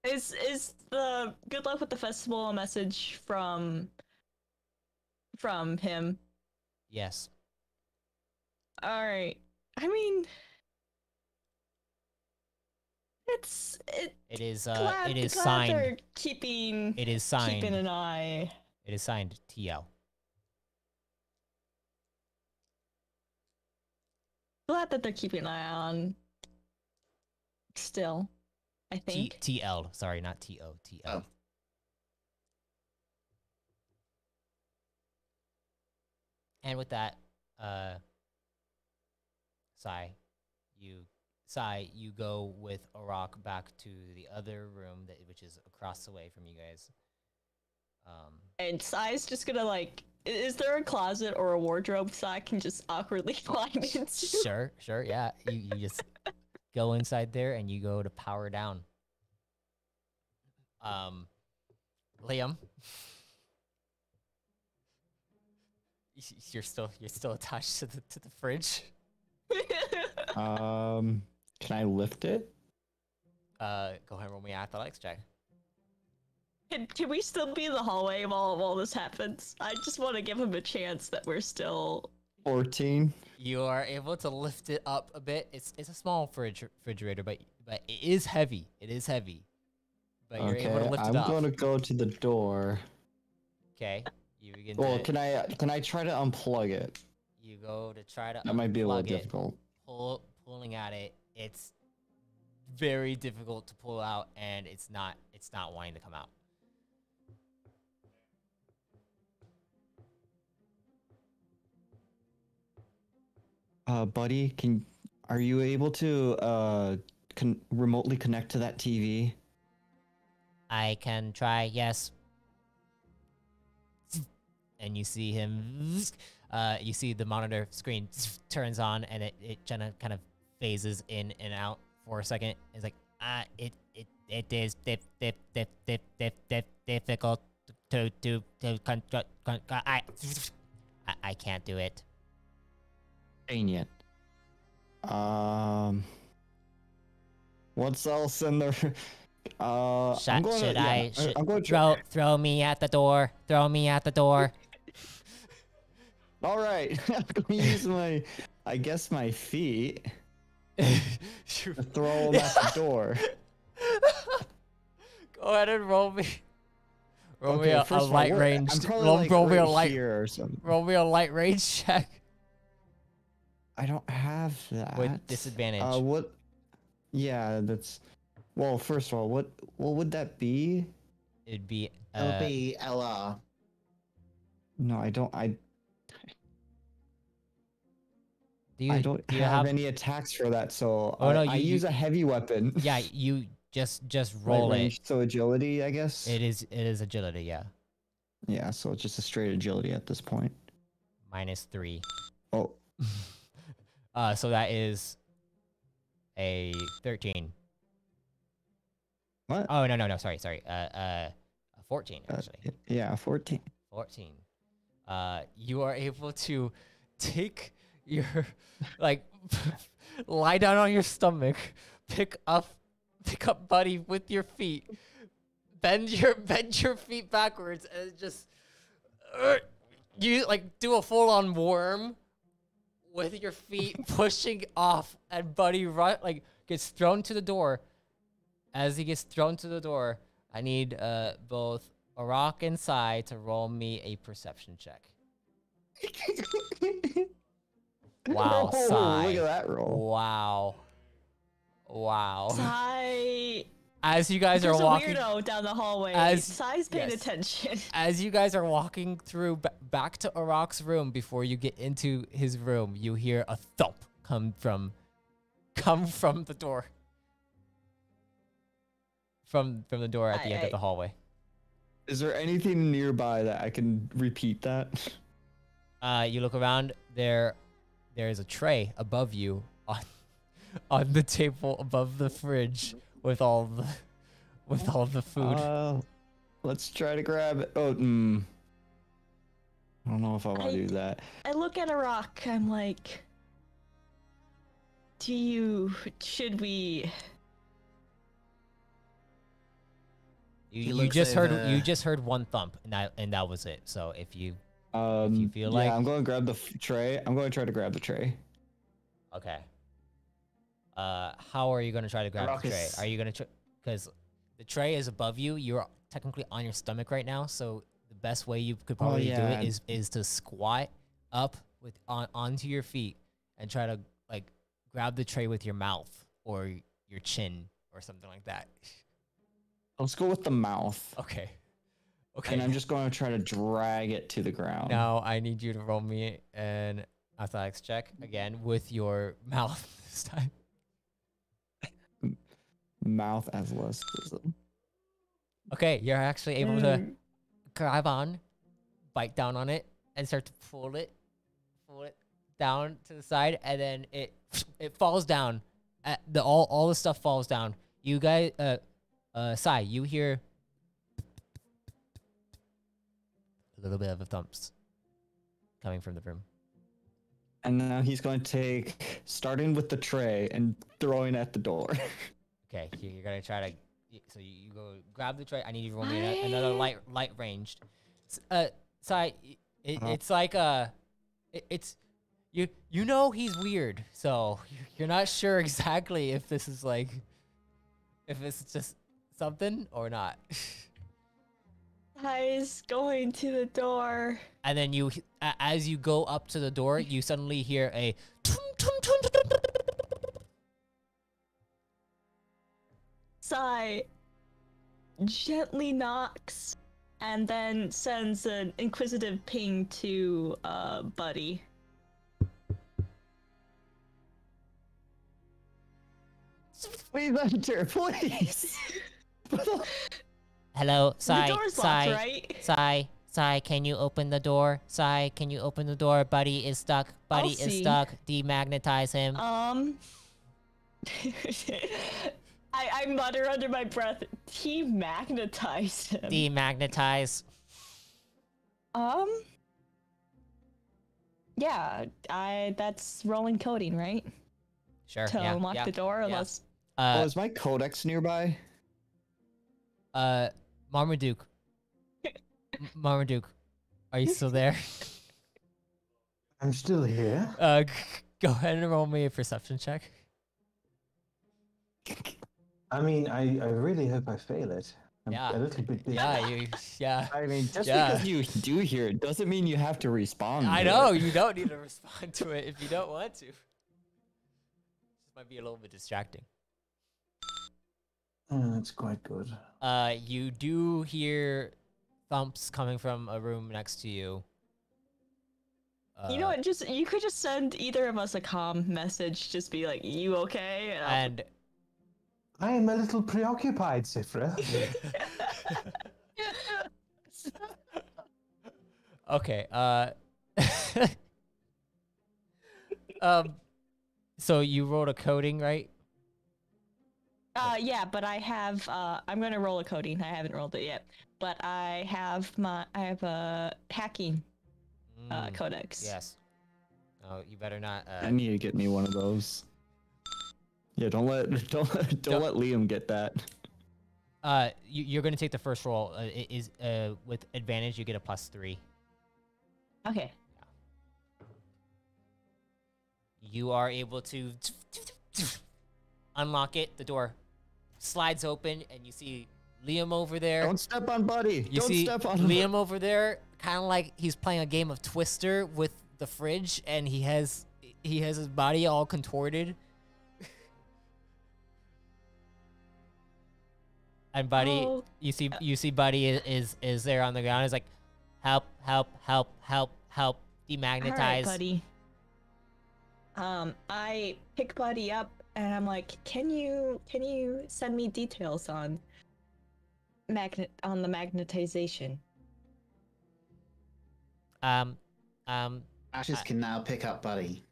Speaker 3: Is the good luck with the festival a message from him?
Speaker 1: Yes.
Speaker 3: All right. I mean, it
Speaker 1: is
Speaker 3: glad,
Speaker 1: it is
Speaker 3: glad
Speaker 1: signed.
Speaker 3: they're keeping
Speaker 1: It is signed.
Speaker 3: keeping an eye.
Speaker 1: It is signed TL.
Speaker 3: Glad that they're keeping an eye on. Still, I think.
Speaker 1: TL. Sorry, not TO. TL.
Speaker 2: Oh.
Speaker 1: And with that, you go with Arak back to the other room which is across the way from you guys.
Speaker 3: And Sai's just gonna like, is there a closet or a wardrobe Sai can just awkwardly climb into?
Speaker 1: Sure, yeah. You just go inside there and you go to power down. Liam, you're still attached to the fridge.
Speaker 5: Can I lift it?
Speaker 1: Go ahead and roll me an athletics check.
Speaker 3: Can we still be in the hallway while all this happens? I just want to give him a chance that we're still...
Speaker 5: 14.
Speaker 1: You are able to lift it up a bit. It's a small refrigerator, but it is heavy. It is heavy. But you're able to lift it up.
Speaker 5: I'm gonna go to the door.
Speaker 1: Okay. You begin
Speaker 5: Well,
Speaker 1: to...
Speaker 5: can I try to unplug it?
Speaker 1: You go to try to
Speaker 5: That might be a little
Speaker 1: unplug it.
Speaker 5: difficult.
Speaker 1: Pulling at it. It's very difficult to pull out, and it's not wanting to come out.
Speaker 5: Buddy, are you able to remotely connect to that TV?
Speaker 1: I can try, yes. And you see him. You see the monitor screen turns on, and it kind of phases in and out for a second. It's like it is difficult to I can't do it.
Speaker 5: Dang it. What's else in there? I'm going to
Speaker 1: throw me at the door? Throw me at the door.
Speaker 5: All right. I'm going to use my feet to throw them at the door.
Speaker 1: Go ahead and roll me. Roll me a
Speaker 5: first of all,
Speaker 1: light range.
Speaker 5: I'm probably
Speaker 1: Roll me a
Speaker 5: right
Speaker 1: light.
Speaker 5: here or something.
Speaker 1: Roll me a light range check
Speaker 5: I don't have that.
Speaker 1: with disadvantage.
Speaker 5: What? Yeah, that's. Well, first of all, what would that be?
Speaker 1: It'd be
Speaker 2: It'll be LR.
Speaker 5: No, I don't.
Speaker 1: do
Speaker 5: I don't
Speaker 1: do you
Speaker 5: have any attacks for that, so I use a heavy weapon.
Speaker 1: Yeah, you just roll
Speaker 5: Light
Speaker 1: it.
Speaker 5: range, so agility, I guess.
Speaker 1: It is agility, yeah.
Speaker 5: Yeah, so it's just a straight agility at this point.
Speaker 1: -3.
Speaker 5: Oh,
Speaker 1: So that is a 13.
Speaker 5: what?
Speaker 1: Oh no, sorry. A 14 actually.
Speaker 5: Yeah, 14.
Speaker 1: 14. You are able to take your lie down on your stomach, pick up Buddy with your feet, bend your feet backwards, and just you do a full on worm with your feet pushing off, and Buddy gets thrown to the door. As he gets thrown to the door, I need both Arak and Sai to roll me a perception check. Wow,
Speaker 5: Oh,
Speaker 1: Sai.
Speaker 5: look at that roll.
Speaker 1: Wow.
Speaker 3: Sai.
Speaker 1: As you guys are
Speaker 3: There's
Speaker 1: walking,
Speaker 3: a weirdo down the hallway.
Speaker 1: as-
Speaker 3: Sai's paying
Speaker 1: yes.
Speaker 3: attention.
Speaker 1: as you guys are walking through back to Arak's room before you get into his room, you hear a thump come from the door. From the door at the end of the hallway.
Speaker 5: Is there anything nearby that I can repeat that?
Speaker 1: You look around. There is a tray above you on the table above the fridge with all the food.
Speaker 5: Let's try to grab it. Oh, I don't know if I want to do that.
Speaker 3: I look at a rock. I'm like, should we?
Speaker 1: You just heard one thump, and that was it. So if you feel like,
Speaker 5: I'm going to grab the tray. I'm going to try to grab the tray.
Speaker 1: okay. How are you going to try to grab the tray?
Speaker 2: Ruckus.
Speaker 1: Are you going to because the tray is above you. You're technically on your stomach right now. So the best way you could probably do
Speaker 5: yeah.
Speaker 1: it is to squat up onto your feet and try to grab the tray with your mouth or your chin or something like that.
Speaker 5: Let's go with the mouth.
Speaker 1: Okay. Okay.
Speaker 5: And I'm just going to try to drag it to the ground.
Speaker 1: Now I need you to roll me an athletics check again with your mouth this time.
Speaker 5: Mouth athleticism.
Speaker 1: Okay, you're actually able to grab on, bite down on it, and start to pull it down to the side, and then it falls down. All the stuff falls down. You guys, Sai, you hear a little bit of a thumps coming from the room.
Speaker 5: And now he's going to take, starting with the tray and throwing at the door.
Speaker 1: Okay, you're gonna try to. So you go grab the tray. I need you to roll me another light ranged. Sai, it's like it's you know he's weird, so you're not sure exactly if this is like if it's just something or not.
Speaker 3: Sai's going to the door.
Speaker 1: And then you, as you go up to the door, you suddenly hear a.
Speaker 3: Sai gently knocks and then sends an inquisitive ping to Buddy.
Speaker 5: Please enter, please.
Speaker 1: Hello, Sai.
Speaker 3: The door's
Speaker 1: Sai.
Speaker 3: locked, right?
Speaker 1: Sai, can you open the door? Sai, can you open the door? Buddy is stuck. Buddy is
Speaker 3: see.
Speaker 1: stuck. Demagnetize him.
Speaker 3: I mutter under my breath, demagnetize him.
Speaker 1: Demagnetize.
Speaker 3: Yeah, that's rolling coding, right?
Speaker 1: Sure.
Speaker 3: To
Speaker 1: yeah,
Speaker 3: unlock
Speaker 1: yeah,
Speaker 3: the door,
Speaker 1: yeah.
Speaker 3: unless
Speaker 5: Oh, is my codex nearby?
Speaker 1: Marmaduke. Marmaduke, are you still there?
Speaker 4: I'm still here.
Speaker 1: Go ahead and roll me a perception check.
Speaker 4: I mean, I really hope I fail it. I'm
Speaker 1: Yeah.
Speaker 4: a little bit busy.
Speaker 1: Yeah.
Speaker 5: I mean, just
Speaker 1: Yeah.
Speaker 5: because you do hear it doesn't mean you have to respond.
Speaker 1: I
Speaker 5: to
Speaker 1: know,
Speaker 5: it.
Speaker 1: you don't need to respond to it if you don't want to. This might be a little bit distracting.
Speaker 4: Oh, that's quite good.
Speaker 1: You do hear thumps coming from a room next to you.
Speaker 3: you know what? You could just send either of us a comm message. Just be like, "You okay?"
Speaker 1: And
Speaker 4: I am a little preoccupied, Sifra.
Speaker 1: okay. So you rolled a coding, right?
Speaker 3: Yeah, but I have. I'm gonna roll a coding. I haven't rolled it yet, but I have a hacking codex.
Speaker 1: Yes. Oh, you better not.
Speaker 5: I need to get me one of those. Yeah, don't let Liam get that.
Speaker 1: You're gonna take the first roll. It is with advantage. You get a +3.
Speaker 3: Okay.
Speaker 1: You are able to unlock it. The door slides open, and you see Liam over there.
Speaker 5: Don't step on Buddy.
Speaker 1: You
Speaker 5: Don't
Speaker 1: see
Speaker 5: step on
Speaker 1: Liam over there, kind of like he's playing a game of Twister with the fridge, and he has his body all contorted. And Buddy,
Speaker 3: Oh.
Speaker 1: you see Buddy is there on the ground. He's like, help, demagnetize.
Speaker 3: All right, Buddy. I pick Buddy up and I'm like, can you send me details on the magnetization?
Speaker 2: Ashes can now pick up Buddy.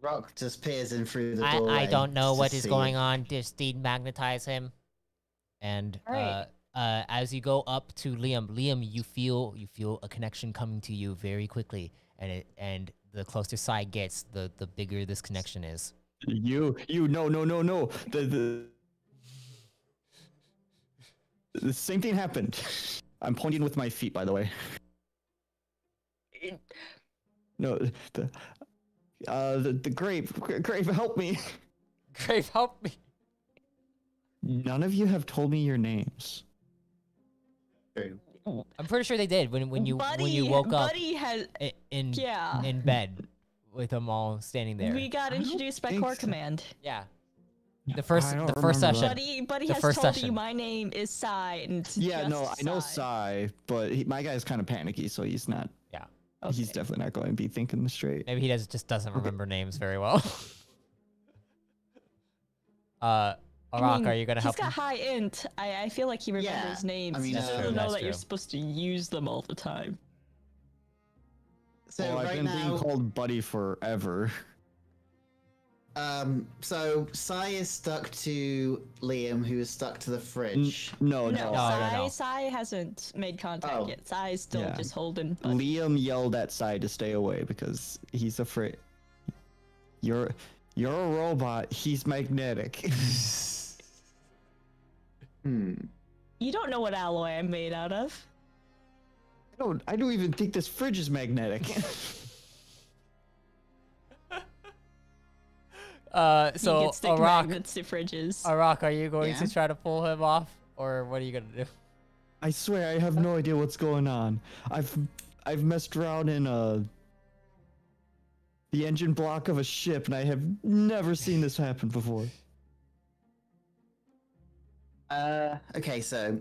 Speaker 2: Rock just peers in through the doorway.
Speaker 1: I don't know
Speaker 2: to
Speaker 1: what is
Speaker 2: see.
Speaker 1: going on. Just demagnetize him. And
Speaker 3: Alright.
Speaker 1: as you go up to Liam, you feel a connection coming to you very quickly, and the closer side gets, the bigger this connection is.
Speaker 5: You no. The same thing happened. I'm pointing with my feet, by the way. No, the grave, help me.
Speaker 1: Grave, help me.
Speaker 5: None of you have told me your names.
Speaker 2: True.
Speaker 1: I'm pretty sure they did when you woke up
Speaker 3: Buddy has.
Speaker 1: in bed with them all standing there.
Speaker 3: We got
Speaker 5: I don't
Speaker 3: introduced by
Speaker 5: think
Speaker 3: Core
Speaker 5: so.
Speaker 3: Command.
Speaker 1: Yeah. The first
Speaker 5: I don't
Speaker 1: the first
Speaker 5: remember
Speaker 1: session.
Speaker 5: that.
Speaker 3: Buddy
Speaker 1: The
Speaker 3: has
Speaker 1: first
Speaker 3: told
Speaker 1: session.
Speaker 3: you my name is Sai, and it's
Speaker 5: Yeah, no,
Speaker 3: just
Speaker 5: I know
Speaker 3: Sai.
Speaker 5: Sai, but my guy's kind of panicky, so he's not.
Speaker 1: Yeah.
Speaker 5: He's
Speaker 3: Okay.
Speaker 5: definitely not going to be thinking straight.
Speaker 1: Maybe he just doesn't remember names very well. Arak, are you gonna help
Speaker 3: He's got
Speaker 1: him?
Speaker 3: high int. I feel like he remembers
Speaker 2: Yeah,
Speaker 3: names.
Speaker 2: I mean,
Speaker 3: He
Speaker 2: that's
Speaker 3: doesn't
Speaker 2: true,
Speaker 3: know
Speaker 1: that's
Speaker 3: that you're
Speaker 1: true.
Speaker 3: supposed to use them all the time.
Speaker 2: So
Speaker 5: Well, I've
Speaker 2: right
Speaker 5: been being
Speaker 2: now,
Speaker 5: called Buddy forever.
Speaker 2: so Sai is stuck to Liam, who is stuck to the fridge.
Speaker 5: No,
Speaker 3: No,
Speaker 5: no.
Speaker 1: no.
Speaker 3: Sai hasn't made contact
Speaker 2: Oh.
Speaker 3: yet. Sai is still
Speaker 5: Yeah.
Speaker 3: just holding. Buddy.
Speaker 5: Liam yelled at Sai to stay away because he's afraid. You're a robot. He's magnetic.
Speaker 3: You don't know what alloy I'm made out of.
Speaker 5: I don't even think this fridge is magnetic.
Speaker 3: You
Speaker 1: So
Speaker 3: can stick
Speaker 1: Arak,
Speaker 3: magnets to fridges.
Speaker 1: Arak, are you going
Speaker 2: Yeah?
Speaker 1: to try to pull him off, or what are you gonna do?
Speaker 5: I swear I have no idea what's going on. I've messed around in the engine block of a ship, and I have never seen this happen before.
Speaker 2: Okay, so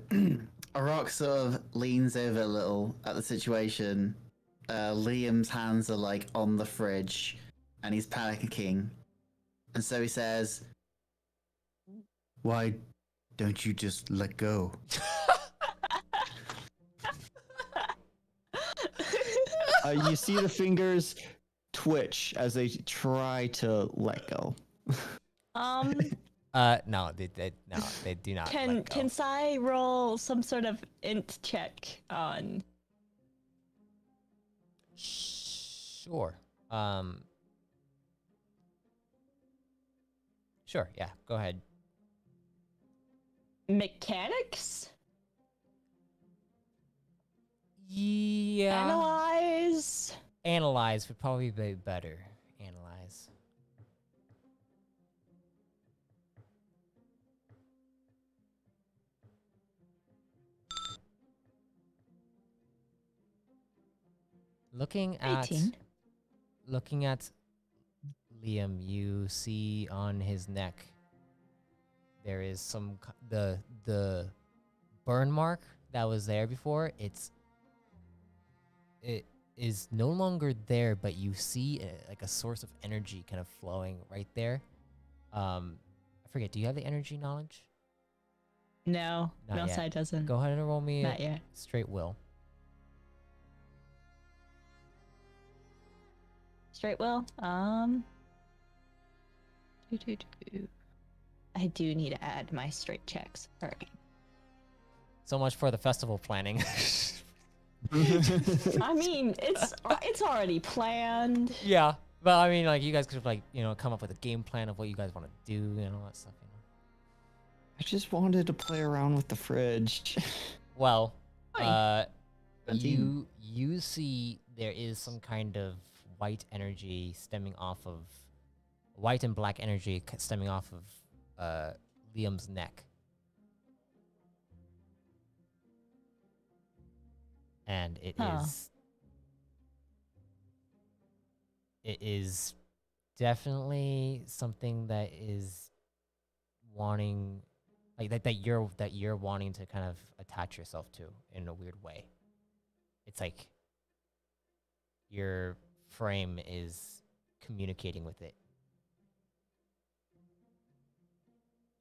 Speaker 2: Arak sort of leans over a little at the situation. Liam's hands are like on the fridge, and he's panicking. And so he says, "Why don't you just let go?"
Speaker 5: You see the fingers twitch as they try to let go.
Speaker 1: No, they do not.
Speaker 3: Can
Speaker 1: let go.
Speaker 3: can Sai roll some sort of int check on?
Speaker 1: Sure. Sure. Yeah. Go ahead.
Speaker 3: Mechanics?
Speaker 1: Yeah.
Speaker 3: Analyze?
Speaker 1: Analyze would probably be better. Analyze. Looking at
Speaker 3: 18.
Speaker 1: looking at Liam, you see on his neck there is the burn mark that was there before. It is no longer there, but you see like a source of energy kind of flowing right there. I forget. Do you have the energy knowledge?
Speaker 3: No,
Speaker 1: Not
Speaker 3: no,
Speaker 1: yet.
Speaker 3: Sai doesn't.
Speaker 1: Go ahead and roll me
Speaker 3: Not
Speaker 1: a
Speaker 3: yet.
Speaker 1: straight will.
Speaker 3: Straight will. I do need to add my straight checks. Alright.
Speaker 1: So much for the festival planning.
Speaker 3: I mean, it's already planned.
Speaker 1: Yeah, but I mean, like, you guys could have, like, come up with a game plan of what you guys want to do and all that stuff.
Speaker 5: I just wanted to play around with the fridge.
Speaker 1: Well,
Speaker 3: Fine.
Speaker 2: 17.
Speaker 1: you see there is some kind of white energy stemming off of white and black energy stemming off of Liam's neck. And it
Speaker 3: Huh.
Speaker 1: is definitely something that is wanting, like, that you're wanting to kind of attach yourself to in a weird way. It's like your frame is communicating with it.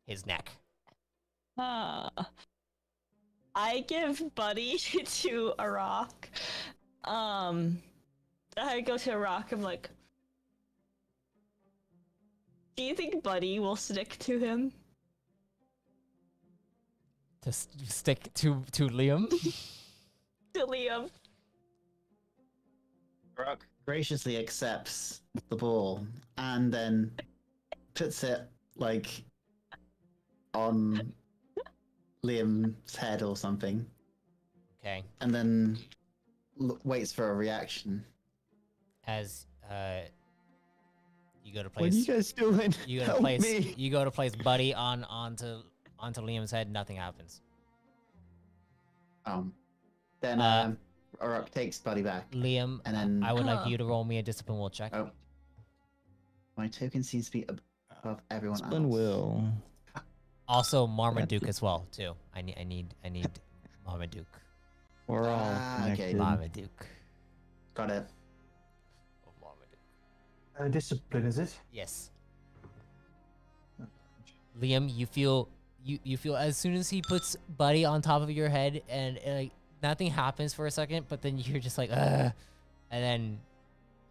Speaker 1: His neck.
Speaker 3: I give Buddy to Arak. I go to Arak. I'm like, do you think Buddy will stick to him?
Speaker 1: To stick to Liam.
Speaker 3: To Liam?
Speaker 2: Rock graciously accepts the ball and then puts it like on Liam's head or something,
Speaker 1: Okay.
Speaker 2: and then waits for a reaction.
Speaker 1: As you go to
Speaker 5: What are you
Speaker 1: place
Speaker 5: guys doing?
Speaker 1: you go to
Speaker 5: Help
Speaker 1: place
Speaker 5: me.
Speaker 1: you go to place Buddy onto Liam's head, nothing happens.
Speaker 2: Then
Speaker 1: Uh,
Speaker 2: Rock takes Buddy back,
Speaker 1: Liam,
Speaker 2: and then
Speaker 1: I would like
Speaker 3: Huh.
Speaker 1: you to roll me a discipline will check.
Speaker 2: oh, my token seems to be of everyone
Speaker 5: Spin
Speaker 2: else.
Speaker 5: will.
Speaker 1: Also, Marmaduke as well too. I need Marmaduke.
Speaker 5: We're all
Speaker 2: Ah, okay.
Speaker 5: connected.
Speaker 1: Marmaduke.
Speaker 2: Got it.
Speaker 1: Oh, Marmaduke.
Speaker 4: Discipline, is it?
Speaker 1: Yes. Liam, you feel as soon as he puts Buddy on top of your head and like nothing happens for a second, but then you're just like, ugh, and then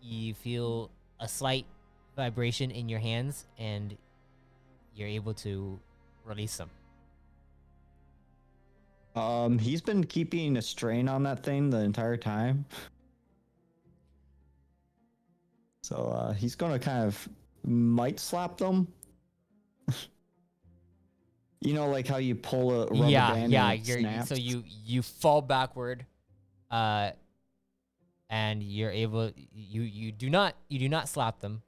Speaker 1: you feel a slight vibration in your hands and you're able to release them.
Speaker 5: He's been keeping a strain on that thing the entire time. So he's gonna kind of might slap them. You know, like how you pull a rubber band and it snaps?
Speaker 1: So you fall backward, and you're able. You do not slap them.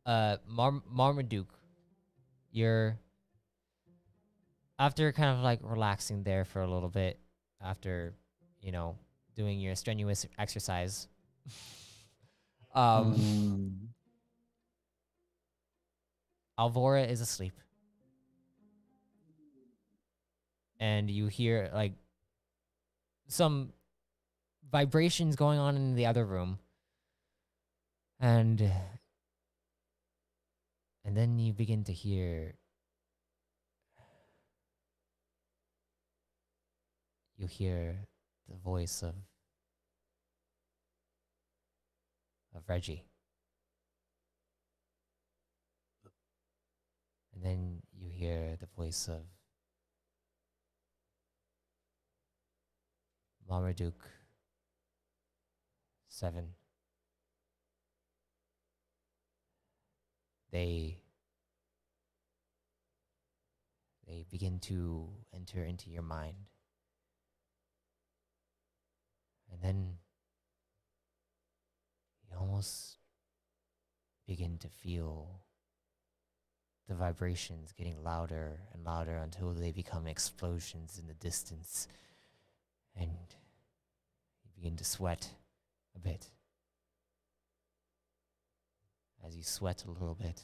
Speaker 1: Marmaduke, you're after kind of like relaxing there for a little bit after doing your strenuous exercise. Alvora is asleep. And you hear like some vibrations going on in the other room. And then you begin to hear the voice of Reggie. And then you hear the voice of Marmaduke 7. They begin to enter into your mind. And then you almost begin to feel the vibrations getting louder and louder until they become explosions in the distance. And you begin to sweat a bit. As you sweat a little bit,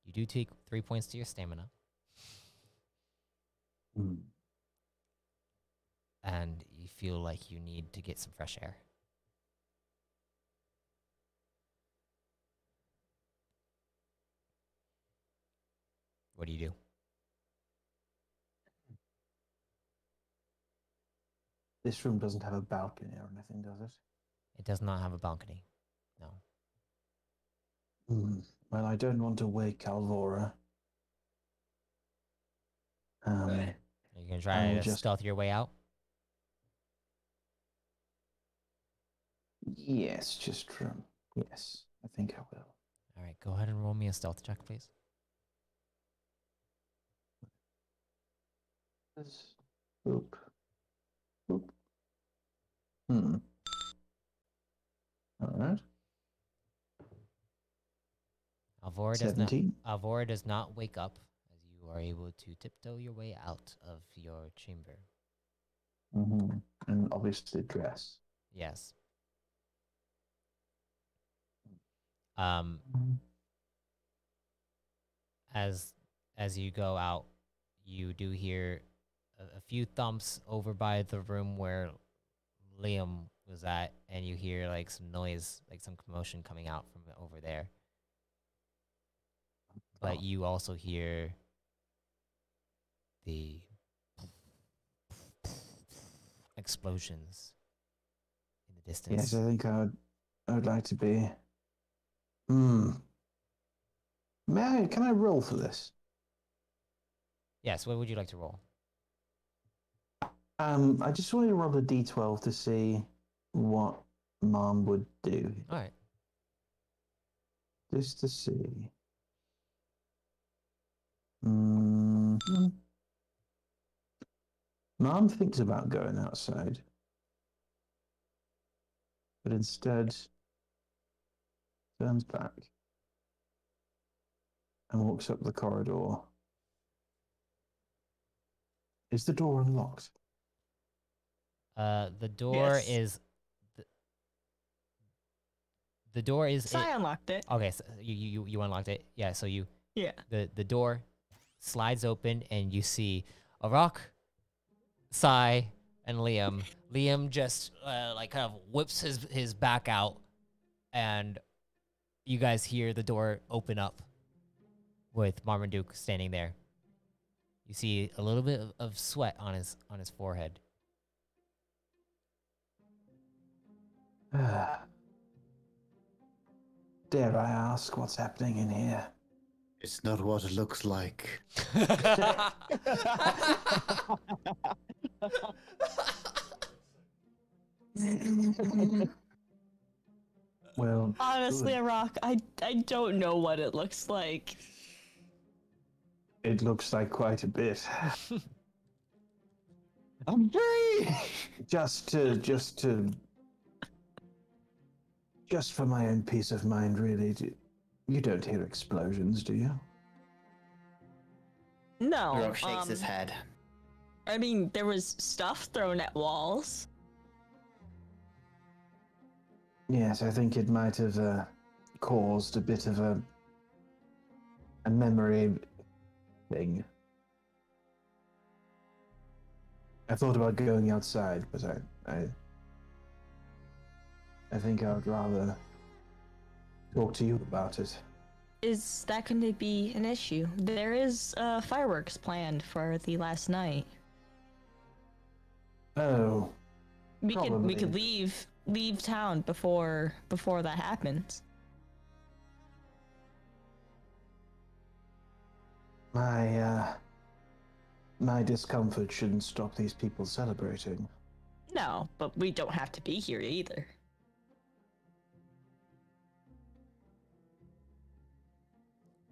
Speaker 1: you do take 3 points to your stamina. And you feel like you need to get some fresh air. What do you do?
Speaker 4: This room doesn't have a balcony or anything, does it?
Speaker 1: It does not have a balcony. No.
Speaker 4: Well, I don't want to wake Alvora.
Speaker 1: Are you going to try to stealth your way out?
Speaker 4: Yes, just from... Yes, I think I will.
Speaker 1: All right, go ahead and roll me a stealth check, please.
Speaker 4: Boop. Boop. All right.
Speaker 1: Alvora does not wake up as you are able to tiptoe your way out of your chamber.
Speaker 4: And obviously dress.
Speaker 1: Yes. As you go out, you do hear a few thumps over by the room where Liam was at, and you hear like some noise, like some commotion coming out from over there. But you also hear the explosions in the distance.
Speaker 4: Yes, I think I would like to be. Can I roll for this?
Speaker 1: Yes, what would you like to roll?
Speaker 4: I just wanted to roll a d12 to see what Mom would do.
Speaker 1: All right.
Speaker 4: Just to see. Mom thinks about going outside, but instead turns back and walks up the corridor. Is the door unlocked?
Speaker 1: The door
Speaker 3: Yes.
Speaker 1: is the door is.
Speaker 3: So I unlocked it.
Speaker 1: Okay, so you unlocked it. Yeah. So
Speaker 3: Yeah.
Speaker 1: the door slides open and you see Arak, Sai, and Liam. Liam just like kind of whips his back out, and you guys hear the door open up with Marmaduke standing there. You see a little bit of sweat on his forehead.
Speaker 4: Dare I ask what's happening in here?
Speaker 2: It's not what it looks like.
Speaker 4: Well,
Speaker 3: Honestly,
Speaker 4: good.
Speaker 3: Arak, I don't know what it looks like.
Speaker 4: It looks like quite a bit.
Speaker 5: I'm free.
Speaker 4: Just for my own peace of mind, really. You don't hear explosions, do you?
Speaker 3: No.
Speaker 2: Rock shakes his head.
Speaker 3: I mean, there was stuff thrown at walls.
Speaker 4: Yes, I think it might have caused a bit of a memory thing. I thought about going outside, but I think I would rather talk to you about it.
Speaker 3: Is that going to be an issue? There is fireworks planned for the last night.
Speaker 4: Oh,
Speaker 3: We
Speaker 4: Probably.
Speaker 3: could leave town before that happens.
Speaker 4: my discomfort shouldn't stop these people celebrating.
Speaker 3: No, but we don't have to be here either.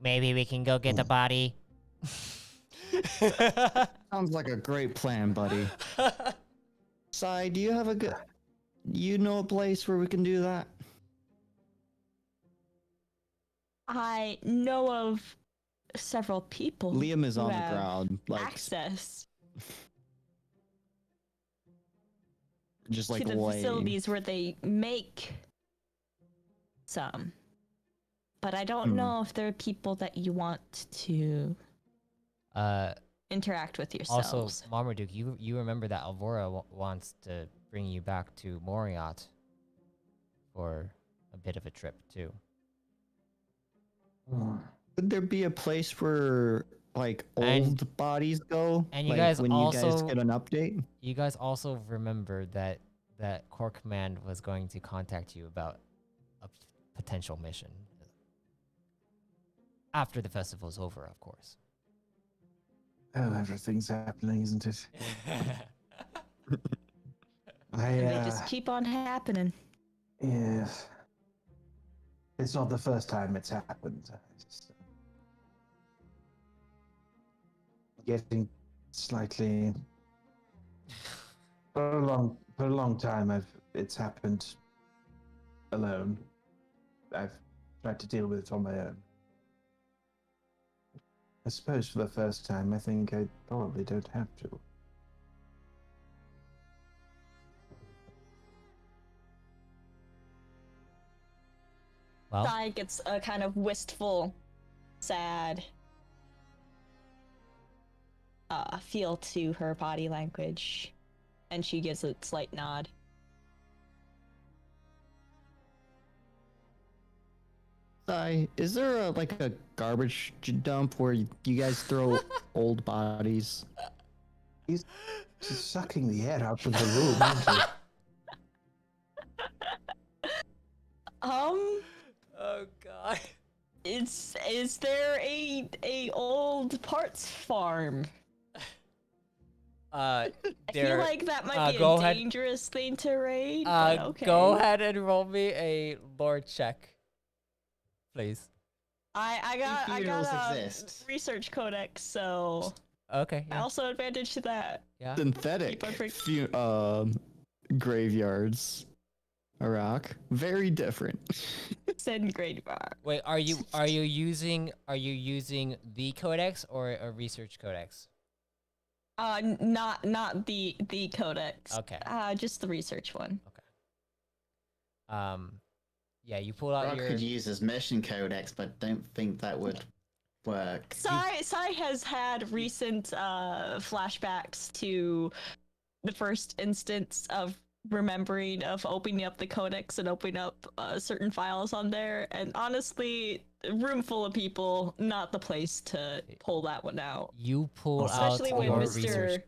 Speaker 1: Maybe we can go get the body.
Speaker 5: Sounds like a great plan, buddy. Sai, do you have a good? You know a place where we can do that?
Speaker 3: I know of several people.
Speaker 5: Liam is
Speaker 3: who
Speaker 5: on the
Speaker 3: have
Speaker 5: ground, like
Speaker 3: access
Speaker 5: just like
Speaker 3: to the
Speaker 5: laying.
Speaker 3: facilities where they make some. But I don't know if there are people that you want to interact with yourselves.
Speaker 1: Also, Marmaduke, you remember that Alvora wants to bring you back to Moriat for a bit of a trip too.
Speaker 5: Would there be a place where like
Speaker 1: And-
Speaker 5: old bodies go?
Speaker 1: and you
Speaker 5: like,
Speaker 1: guys
Speaker 5: when you guys
Speaker 1: also-
Speaker 5: get an update?
Speaker 1: You guys also remember that Core Command was going to contact you about a potential mission after the festival's over, of course.
Speaker 4: Oh, everything's happening, isn't it?
Speaker 3: And they just keep on happening.
Speaker 4: Yes. It's not the first time it's happened. It's just, getting slightly. For a long time, it's happened alone. I've tried to deal with it on my own. I suppose for the first time, I think I probably don't have to.
Speaker 1: Well,
Speaker 3: Sai gets a kind of wistful, sad feel to her body language, and she gives a slight nod.
Speaker 5: Sai, is there like a garbage dump where you guys throw old bodies?
Speaker 4: He's just sucking the air out of the room, aren't he?
Speaker 1: oh god.
Speaker 3: Is there a old parts farm? I feel like that might be
Speaker 1: go
Speaker 3: a
Speaker 1: ahead.
Speaker 3: dangerous thing to raid. But okay.
Speaker 1: Go ahead and roll me a lore check, please.
Speaker 3: I got
Speaker 2: Funerals
Speaker 3: a
Speaker 2: exist.
Speaker 3: research codex, so
Speaker 1: Okay.
Speaker 3: I
Speaker 1: Yeah.
Speaker 3: also advantage to that.
Speaker 1: Yeah.
Speaker 5: Synthetic
Speaker 3: Keep
Speaker 5: graveyards. Iraq. Very different.
Speaker 3: Send grade bar.
Speaker 1: Wait, are you using the codex or a research codex?
Speaker 3: Not the codex.
Speaker 1: Okay.
Speaker 3: Just the research one.
Speaker 1: Yeah, Yeah, you pull out
Speaker 2: Rock
Speaker 1: your.
Speaker 2: could use his mission codex, but don't think that would work.
Speaker 3: Sai has had recent flashbacks to the first instance of remembering of opening up the codex and opening up certain files on there, and honestly, a room full of people, not the place to pull that one out.
Speaker 1: You pull
Speaker 3: Especially
Speaker 1: out
Speaker 3: when
Speaker 1: your
Speaker 3: Mr.
Speaker 1: research.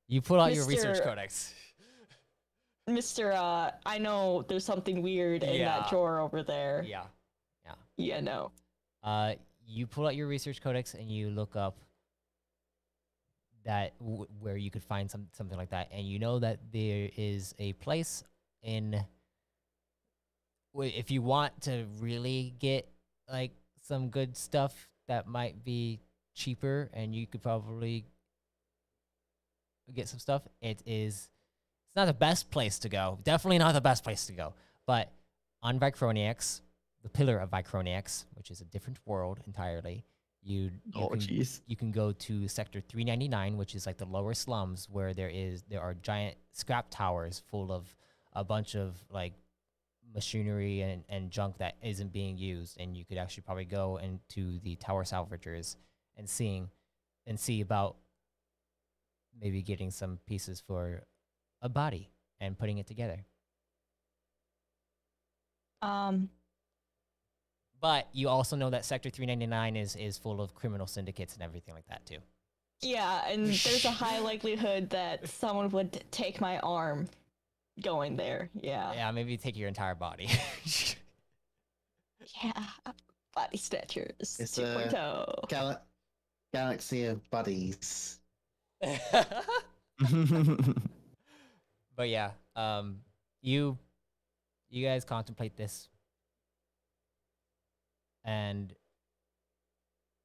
Speaker 1: You pull out your research
Speaker 3: Mr.
Speaker 1: codex.
Speaker 3: Mr. I know there's something weird in that
Speaker 1: Yeah.
Speaker 3: drawer over there.
Speaker 1: Yeah.
Speaker 3: Yeah, no.
Speaker 1: You pull out your research codex and you look up that where you could find something like that, and you know that there is a place in. If you want to really get like some good stuff that might be cheaper, and you could probably get some stuff. It's not the best place to go. Definitely not the best place to go. But on Vicroniax, the pillar of Vicroniax, which is a different world entirely, you can go to sector 399, which is like the lower slums, where there are giant scrap towers full of a bunch of like machinery and junk that isn't being used, and you could actually probably go into the tower salvagers and see about maybe getting some pieces for a body and putting it together. But you also know that Sector 399 is full of criminal syndicates and everything like that too.
Speaker 3: Yeah, and there's a high likelihood that someone would take my arm going there. Yeah.
Speaker 1: Yeah, maybe take your entire body.
Speaker 3: Yeah. Body snatchers.
Speaker 2: It's
Speaker 3: 2.0.
Speaker 2: Galaxy of buddies.
Speaker 1: But yeah, you guys contemplate this, and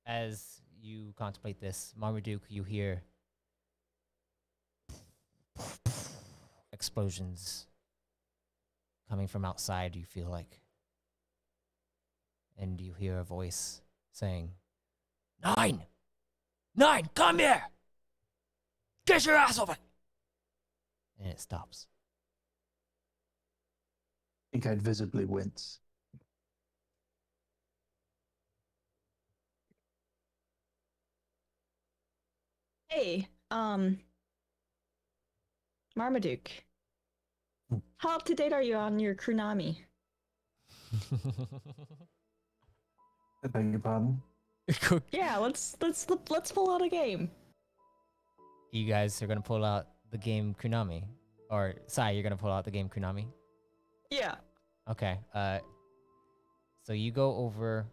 Speaker 1: as you contemplate this, Marmaduke, you hear explosions coming from outside. You feel like, and you hear a voice saying, "9, come here! Get your ass over!" And it stops.
Speaker 4: I think I'd visibly wince.
Speaker 3: Hey, Marmaduke. How up to date are you on your Krunami?
Speaker 4: I beg your pardon?
Speaker 3: Yeah, let's pull out a game.
Speaker 1: You guys are gonna pull out the game Kunami, or Sai, you're gonna pull out the game Kunami.
Speaker 3: Yeah.
Speaker 1: Okay. So you go over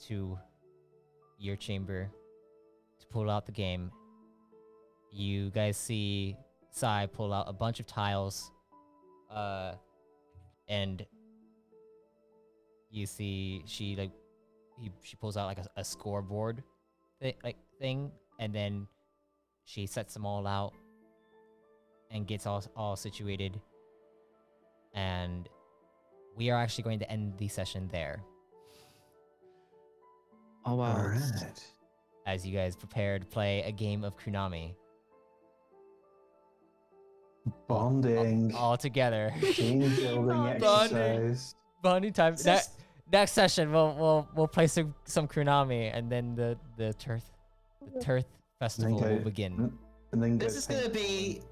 Speaker 1: to your chamber to pull out the game. You guys see Sai pull out a bunch of tiles, and you see she pulls out like a scoreboard thing, and then she sets them all out and gets all situated. And we are actually going to end the session there.
Speaker 5: Oh wow.
Speaker 4: All right.
Speaker 1: As you guys prepare to play a game of Kunami.
Speaker 4: Bonding.
Speaker 1: All together.
Speaker 4: Team building
Speaker 3: Bonding.
Speaker 4: exercise.
Speaker 1: Bonding time. Next session we'll play some Kunami, and then the Tirth Festival will begin.
Speaker 4: And then
Speaker 2: This is gonna be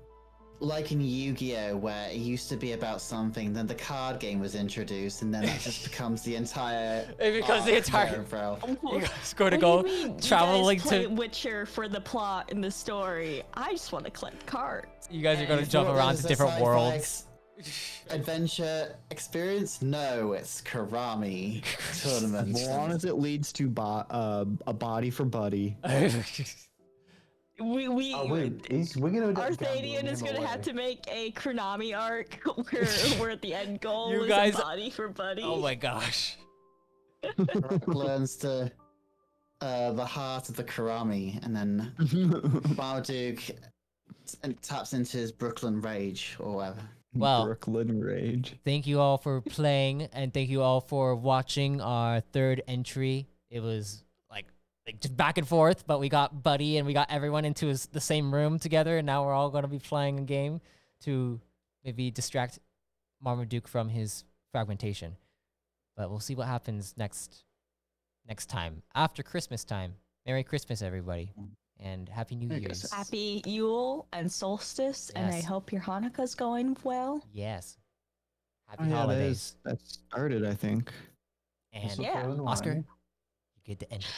Speaker 2: like in Yu-Gi-Oh, where it used to be about something, then the card game was introduced, and then that just becomes the entire.
Speaker 1: It becomes the entire.
Speaker 2: bro.
Speaker 1: You guys going to
Speaker 3: What
Speaker 1: go
Speaker 3: do you mean
Speaker 1: traveling
Speaker 3: you guys play
Speaker 1: to.
Speaker 3: Witcher for the plot and the story. I just want to collect cards.
Speaker 1: You guys are going to
Speaker 2: You
Speaker 1: jump
Speaker 2: thought
Speaker 1: around
Speaker 2: this
Speaker 1: to
Speaker 2: was a
Speaker 1: different
Speaker 2: sci-fi
Speaker 1: worlds.
Speaker 2: Adventure experience? No, it's Karami tournament.
Speaker 5: As long as it leads to a body for buddy.
Speaker 3: We
Speaker 4: Oh wait, we're gonna.
Speaker 3: Arthadian is gonna have to make a Krunami arc where the end goal
Speaker 1: You
Speaker 3: is
Speaker 1: guys-
Speaker 3: a body for buddy.
Speaker 1: Oh my gosh.
Speaker 2: Rock learns to the heart of the Karami, and then Marmaduke taps into his Brooklyn rage or whatever.
Speaker 1: Well,
Speaker 5: Brooklyn Rage.
Speaker 1: thank you all for playing, and thank you all for watching our third entry. It was like just back and forth, but we got Buddy and we got everyone into the same room together, and now we're all going to be playing a game to maybe distract Marmaduke from his fragmentation. But we'll see what happens next time after Christmas time. Merry Christmas, everybody, and Happy New
Speaker 2: Merry
Speaker 1: Year's.
Speaker 2: Christmas.
Speaker 3: Happy Yule and solstice, and I
Speaker 1: Yes.
Speaker 3: hope your Hanukkah's going well.
Speaker 1: Yes. Happy
Speaker 5: Oh, yeah,
Speaker 1: holidays.
Speaker 5: that started, I think.
Speaker 1: And
Speaker 3: Yeah.
Speaker 4: Mistletoe and
Speaker 1: Oscar,
Speaker 4: wine.
Speaker 1: you get to end it.